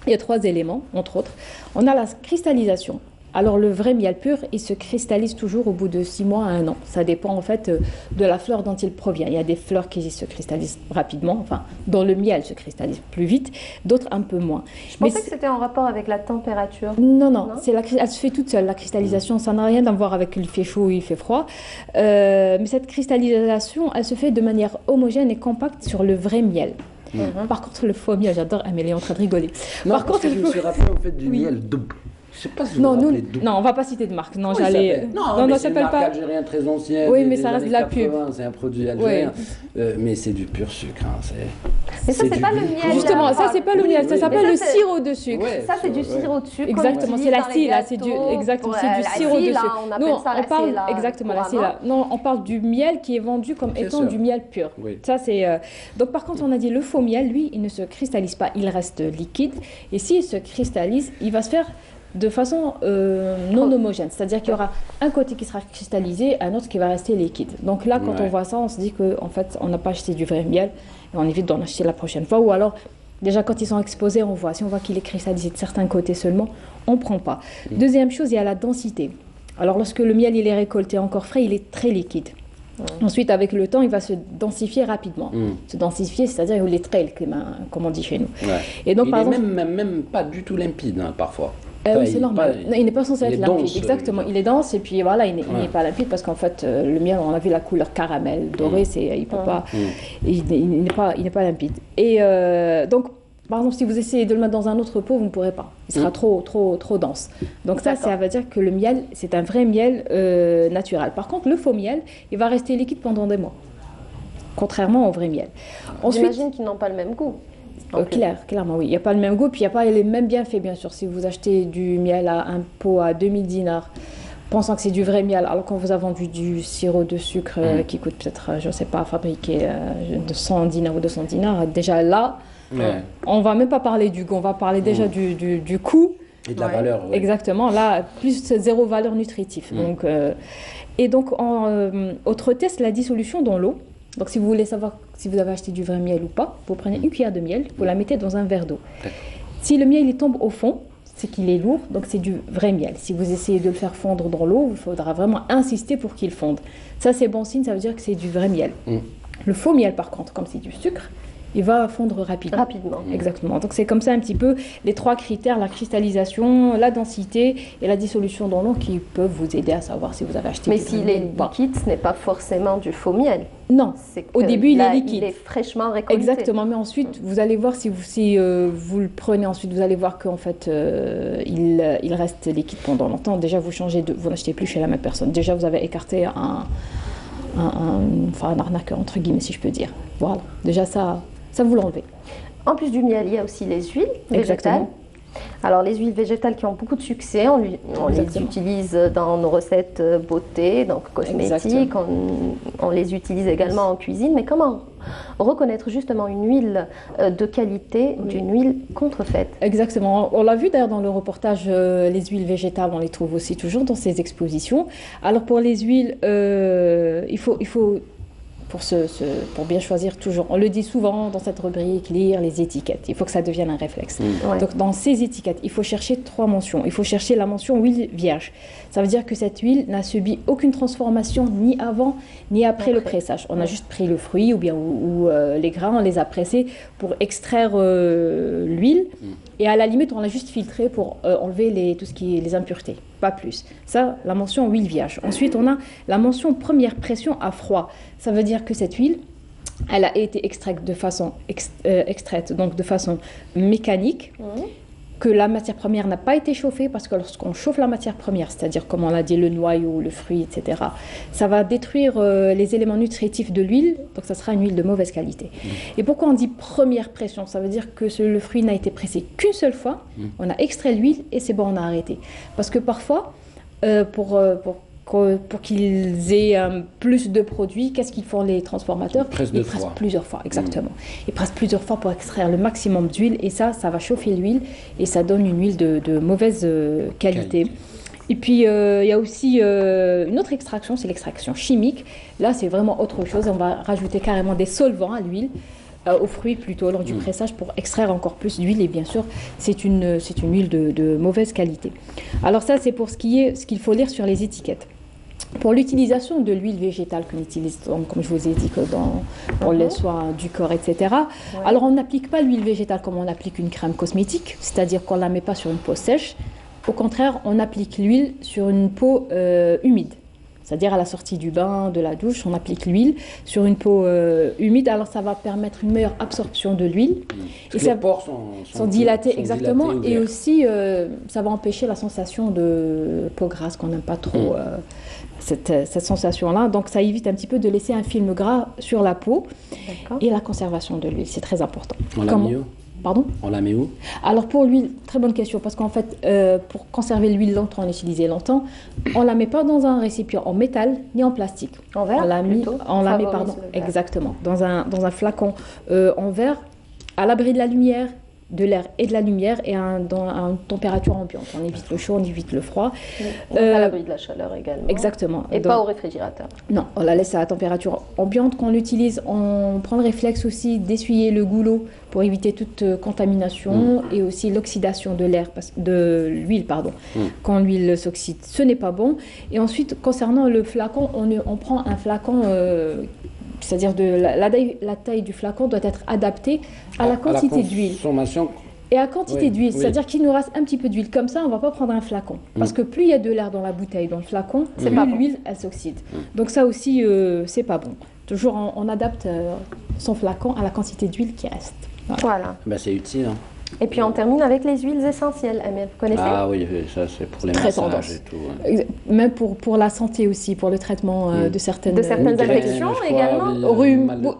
il y a 3 éléments, entre autres. On a la cristallisation. Alors, le vrai miel pur, il se cristallise toujours au bout de 6 mois à 1 an. Ça dépend en fait de la fleur dont il provient. Il y a des fleurs qui se cristallisent rapidement, enfin, dont le miel se cristallise plus vite, d'autres un peu moins. Je pensais que c'était en rapport avec la température. Non. Elle se fait toute seule, la cristallisation. Ça n'a rien à voir avec il fait chaud ou il fait froid. Mais cette cristallisation, elle se fait de manière homogène et compacte sur le vrai miel. Par contre, le faux miel, j'adore, Amélie est en train de rigoler. Non, par contre, je me suis rappelé en fait du miel double. Je sais pas si non, on va pas citer de marque. Non, j'allais. Non, ça s'appelle pas. C'est une marque algérienne très ancienne. Oui, mais ça reste de la pub. C'est un produit algérien, mais c'est du pur sucre. Mais ça, c'est pas le miel. Justement, ça, c'est pas le miel. Ça s'appelle le sirop de sucre. Ça, c'est du sirop de sucre. Exactement, c'est la silla. C'est du sirop de sucre. Nous, on parle exactement la silla. Non, on parle du miel qui est vendu comme étant du miel pur. Ça, c'est. Donc, par contre, on a dit le faux miel, lui, il ne se cristallise pas. Il reste liquide. Et s'il se cristallise, il va se faire de façon non homogène, c'est-à-dire qu'il y aura un côté qui sera cristallisé, un autre qui va rester liquide. Donc là, quand on voit ça, on se dit qu'en fait, on n'a pas acheté du vrai miel et on évite d'en acheter la prochaine fois. Ou alors, déjà quand ils sont exposés, on voit. Si on voit qu'il est cristallisé de certains côtés seulement, on ne prend pas. Deuxième chose, il y a la densité. Alors lorsque le miel il est récolté encore frais, il est très liquide. Ensuite, avec le temps, il va se densifier rapidement. Se densifier, c'est-à-dire il est très, comme on dit chez nous. Et donc, par exemple, même pas du tout limpide, parfois. Oui, c'est normal. Il n'est pas censé être limpide. Exactement, il est dense et puis voilà, il n'est pas limpide parce qu'en fait, le miel, on a vu la couleur caramel doré, il n'est pas limpide. Et donc, par exemple, si vous essayez de le mettre dans un autre pot, vous ne pourrez pas. Il sera trop dense. Donc ça veut dire que le miel, c'est un vrai miel naturel. Par contre, le faux miel, il va rester liquide pendant des mois. Contrairement au vrai miel. J'imagine qu'ils n'ont pas le même goût. Clairement, oui. Il n'y a pas le même goût, puis il n'y a pas les mêmes bienfaits, bien sûr. Si vous achetez du miel à un pot à 2000 dinars, pensant que c'est du vrai miel, alors qu'on vous a vendu du sirop de sucre qui coûte peut-être, je ne sais pas, fabriqué de 100 dinars ou 200 dinars, déjà là, on ne va même pas parler du goût, on va parler déjà du coût. Et de la valeur. Oui. Exactement, là, plus zéro valeur nutritive. Donc, autre test, la dissolution dans l'eau. Donc, si vous voulez savoir si vous avez acheté du vrai miel ou pas, vous prenez une cuillère de miel, vous la mettez dans un verre d'eau. Si le miel il tombe au fond, c'est qu'il est lourd, donc c'est du vrai miel. Si vous essayez de le faire fondre dans l'eau, il faudra vraiment insister pour qu'il fonde. Ça, c'est bon signe, ça veut dire que c'est du vrai miel. Le faux miel, par contre, comme c'est du sucre, il va fondre rapidement. Exactement. Donc c'est comme ça un petit peu les trois critères, la cristallisation, la densité et la dissolution dans l'eau qui peuvent vous aider à savoir si vous avez acheté du vrai miel. Mais s'il est liquide, ce n'est pas forcément du faux miel. Non, au début il est liquide. Il est fraîchement récolté. Exactement, mais ensuite vous allez voir si vous le prenez ensuite, vous allez voir qu'en fait il reste liquide pendant longtemps. Déjà vous n'achetez plus chez la même personne. Déjà vous avez écarté un arnaqueur entre guillemets si je peux dire. Voilà, déjà ça vous l'enlevez. En plus du miel, il y a aussi les huiles végétales. Alors les huiles végétales qui ont beaucoup de succès, on les utilise dans nos recettes beauté, donc cosmétiques, on les utilise également en cuisine. Mais comment reconnaître justement une huile de qualité d'une huile contrefaite? Exactement, on l'a vu d'ailleurs dans le reportage, les huiles végétales, on les trouve aussi toujours dans ces expositions. Alors pour les huiles, il faut pour bien choisir toujours, on le dit souvent dans cette rubrique, lire les étiquettes. Il faut que ça devienne un réflexe. Donc dans ces étiquettes, il faut chercher 3 mentions. Il faut chercher la mention huile vierge. Ça veut dire que cette huile n'a subi aucune transformation ni avant ni après le pressage. On a juste pris le fruit ou les grains, on les a pressés pour extraire l'huile. Et à la limite, on l'a juste filtré pour enlever tout ce qui est les impuretés, pas plus. Ça, la mention huile vierge. Ensuite, on a la mention première pression à froid. Ça veut dire que cette huile, elle a été extraite de façon mécanique, que la matière première n'a pas été chauffée, parce que lorsqu'on chauffe la matière première, c'est-à-dire comme on l'a dit, le noyau, le fruit, etc., ça va détruire les éléments nutritifs de l'huile, donc ça sera une huile de mauvaise qualité. Et pourquoi on dit première pression? Ça veut dire que le fruit n'a été pressé qu'une seule fois, on a extrait l'huile et c'est bon, on a arrêté. Parce que parfois, pour qu'ils aient plus de produits, qu'est-ce qu'ils font les transformateurs? Ils pressent plusieurs fois, exactement. Ils pressent plusieurs fois pour extraire le maximum d'huile et ça va chauffer l'huile et ça donne une huile de mauvaise qualité. Et puis, il y a aussi une autre extraction, c'est l'extraction chimique. Là, c'est vraiment autre chose. On va rajouter carrément des solvants à l'huile, aux fruits plutôt, lors du pressage pour extraire encore plus d'huile. Et bien sûr, c'est une huile de mauvaise qualité. Alors ça, c'est pour ce qu'il faut lire sur les étiquettes. Pour l'utilisation de l'huile végétale qu'on utilise, donc, comme je vous ai dit, pour les soins du corps, etc. Alors, on n'applique pas l'huile végétale comme on applique une crème cosmétique, c'est-à-dire qu'on ne la met pas sur une peau sèche. Au contraire, on applique l'huile sur une peau humide. C'est-à-dire à la sortie du bain, de la douche, on applique l'huile sur une peau humide. Alors ça va permettre une meilleure absorption de l'huile. Et les pores sont dilatés, exactement. Et aussi, ça va empêcher la sensation de peau grasse qu'on n'aime pas trop, cette sensation-là. Donc ça évite un petit peu de laisser un film gras sur la peau. Et la conservation de l'huile, c'est très important. On l'a mis où ? Pardon ? On la met où ? Alors pour l'huile, très bonne question, parce qu'en fait, pour conserver l'huile longtemps, l'utiliser longtemps, on ne la met pas dans un récipient en métal ni en plastique. En verre ? On la met, exactement, dans un flacon en verre, à l'abri de la lumière, de l'air et de la lumière, et à une température ambiante. On évite le chaud, on évite le froid. À l'abri de la chaleur également. Exactement. Et pas au réfrigérateur. Non, on la laisse à la température ambiante. Quand on l'utilise, on prend le réflexe aussi d'essuyer le goulot pour éviter toute contamination et aussi l'oxydation de l'huile. Quand l'huile s'oxyde, ce n'est pas bon. Et ensuite, concernant le flacon, on prend un flacon... c'est-à-dire la taille du flacon doit être adaptée à la quantité d'huile. Et à quantité d'huile, c'est-à-dire qu'il nous reste un petit peu d'huile. Comme ça, on ne va pas prendre un flacon. Parce que plus il y a de l'air dans la bouteille, dans le flacon, plus l'huile, elle s'oxyde. Donc ça aussi, c'est pas bon. Toujours, on adapte son flacon à la quantité d'huile qui reste. Voilà. Ben, c'est utile. Hein. Et puis on termine avec les huiles essentielles, Amel, vous connaissez? Ah oui, ça c'est pour les massages et tout. Ouais. Même pour la santé aussi, pour le traitement de certaines affections également. Rhume,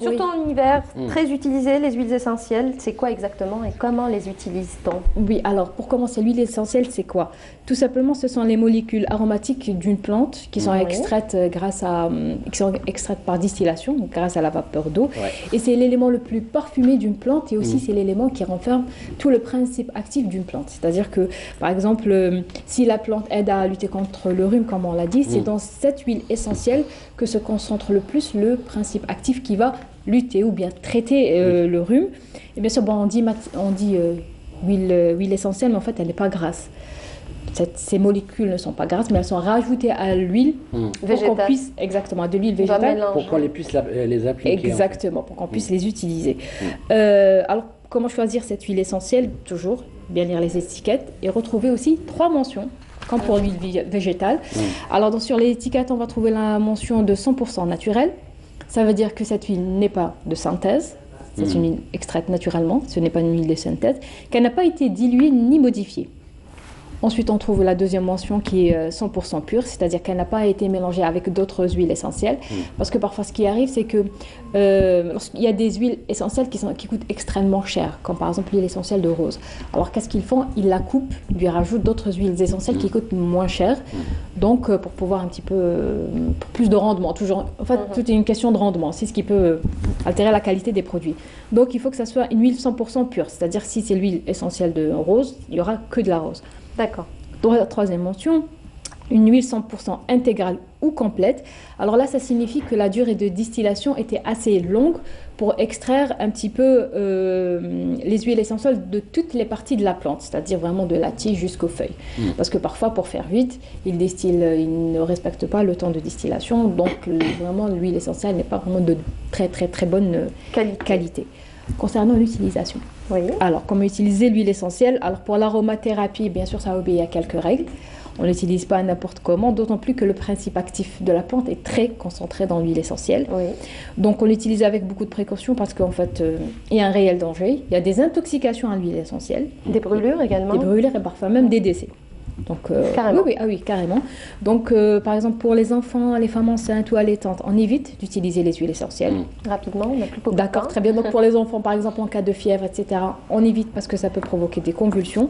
surtout en hiver, très utilisé, les huiles essentielles. C'est quoi exactement et comment les utilise-t-on? Oui, alors pour commencer, l'huile essentielle, c'est quoi? Tout simplement, ce sont les molécules aromatiques d'une plante qui sont extraites par distillation, donc grâce à la vapeur d'eau. Ouais. Et c'est l'élément le plus parfumé d'une plante et aussi c'est l'élément qui renferme tout le principe actif d'une plante. C'est-à-dire que, par exemple, si la plante aide à lutter contre le rhume, comme on l'a dit, c'est dans cette huile essentielle que se concentre le plus le principe actif qui va lutter ou bien traiter le rhume. Et bien sûr, bon, on dit huile essentielle, mais en fait, elle n'est pas grasse. Ces molécules ne sont pas grasses, mais elles sont rajoutées à l'huile pour qu'on puisse, exactement, de l'huile végétale. Pour qu'on puisse les appliquer. Exactement, pour qu'on puisse les utiliser. Alors, comment choisir cette huile essentielle? Toujours bien lire les étiquettes et retrouver aussi 3 mentions, comme pour l'huile végétale. Alors, sur les étiquettes, on va trouver la mention de 100% naturel. Ça veut dire que cette huile n'est pas de synthèse. C'est une huile extraite naturellement. Ce n'est pas une huile de synthèse. Qu'elle n'a pas été diluée ni modifiée. Ensuite, on trouve la deuxième mention qui est 100% pure, c'est-à-dire qu'elle n'a pas été mélangée avec d'autres huiles essentielles. Parce que parfois, ce qui arrive, c'est que lorsqu'il y a des huiles essentielles qui coûtent extrêmement cher, comme par exemple l'huile essentielle de rose. Alors, qu'est-ce qu'ils font? Ils la coupent, lui rajoutent d'autres huiles essentielles qui coûtent moins cher. Donc, pour pouvoir un petit peu pour plus de rendement. Toujours, en fait, tout est une question de rendement. C'est ce qui peut altérer la qualité des produits. Donc, il faut que ça soit une huile 100% pure. C'est-à-dire, si c'est l'huile essentielle de rose, il n'y aura que de la rose. D'accord. Dans la troisième mention, une huile 100% intégrale ou complète. Alors là, ça signifie que la durée de distillation était assez longue pour extraire un petit peu les huiles essentielles de toutes les parties de la plante, c'est-à-dire vraiment de la tige jusqu'aux feuilles. Parce que parfois, pour faire vite, ils ne respectent pas le temps de distillation, donc vraiment l'huile essentielle n'est pas vraiment de très très très bonne qualité. Concernant l'utilisation. Oui. Alors, comment utiliser l'huile essentielle? Alors, pour l'aromathérapie, bien sûr, ça obéit à quelques règles. On n'utilise pas n'importe comment, d'autant plus que le principe actif de la plante est très concentré dans l'huile essentielle. Oui. Donc, on l'utilise avec beaucoup de précautions parce qu'en fait, il y a un réel danger. Il y a des intoxications à l'huile essentielle. Des brûlures également. Des brûlures et parfois même des décès. Donc, carrément. Oui, carrément. Donc, par exemple, pour les enfants, les femmes enceintes ou allaitantes, on évite d'utiliser les huiles essentielles. Rapidement, on n'a plus beaucoup de D'accord, temps. très bien. Donc, pour les enfants, par exemple, en cas de fièvre, etc., on évite parce que ça peut provoquer des convulsions.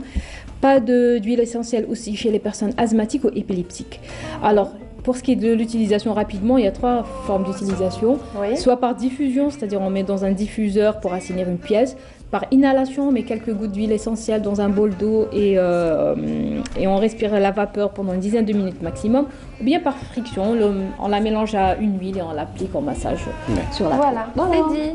Pas d'huile essentielle aussi chez les personnes asthmatiques ou épileptiques. Alors, pour ce qui est de l'utilisation rapidement, il y a 3 formes d'utilisation. Oui. Soit par diffusion, c'est-à-dire on met dans un diffuseur pour assainir une pièce. Par inhalation, on met quelques gouttes d'huile essentielle dans un bol d'eau et on respire la vapeur pendant une dizaine de minutes maximum. Ou bien par friction, on la mélange à une huile et on l'applique en massage sur la peau. Voilà, c'est dit.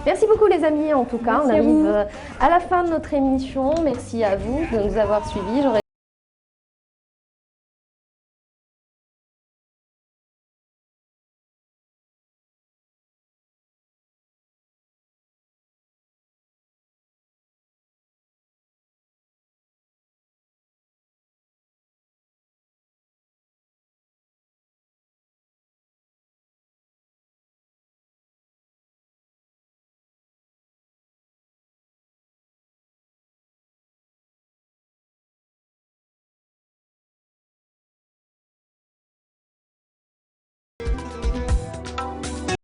Merci beaucoup les amis, en tout cas. Merci on arrive à la fin de notre émission. Merci à vous de nous avoir suivis.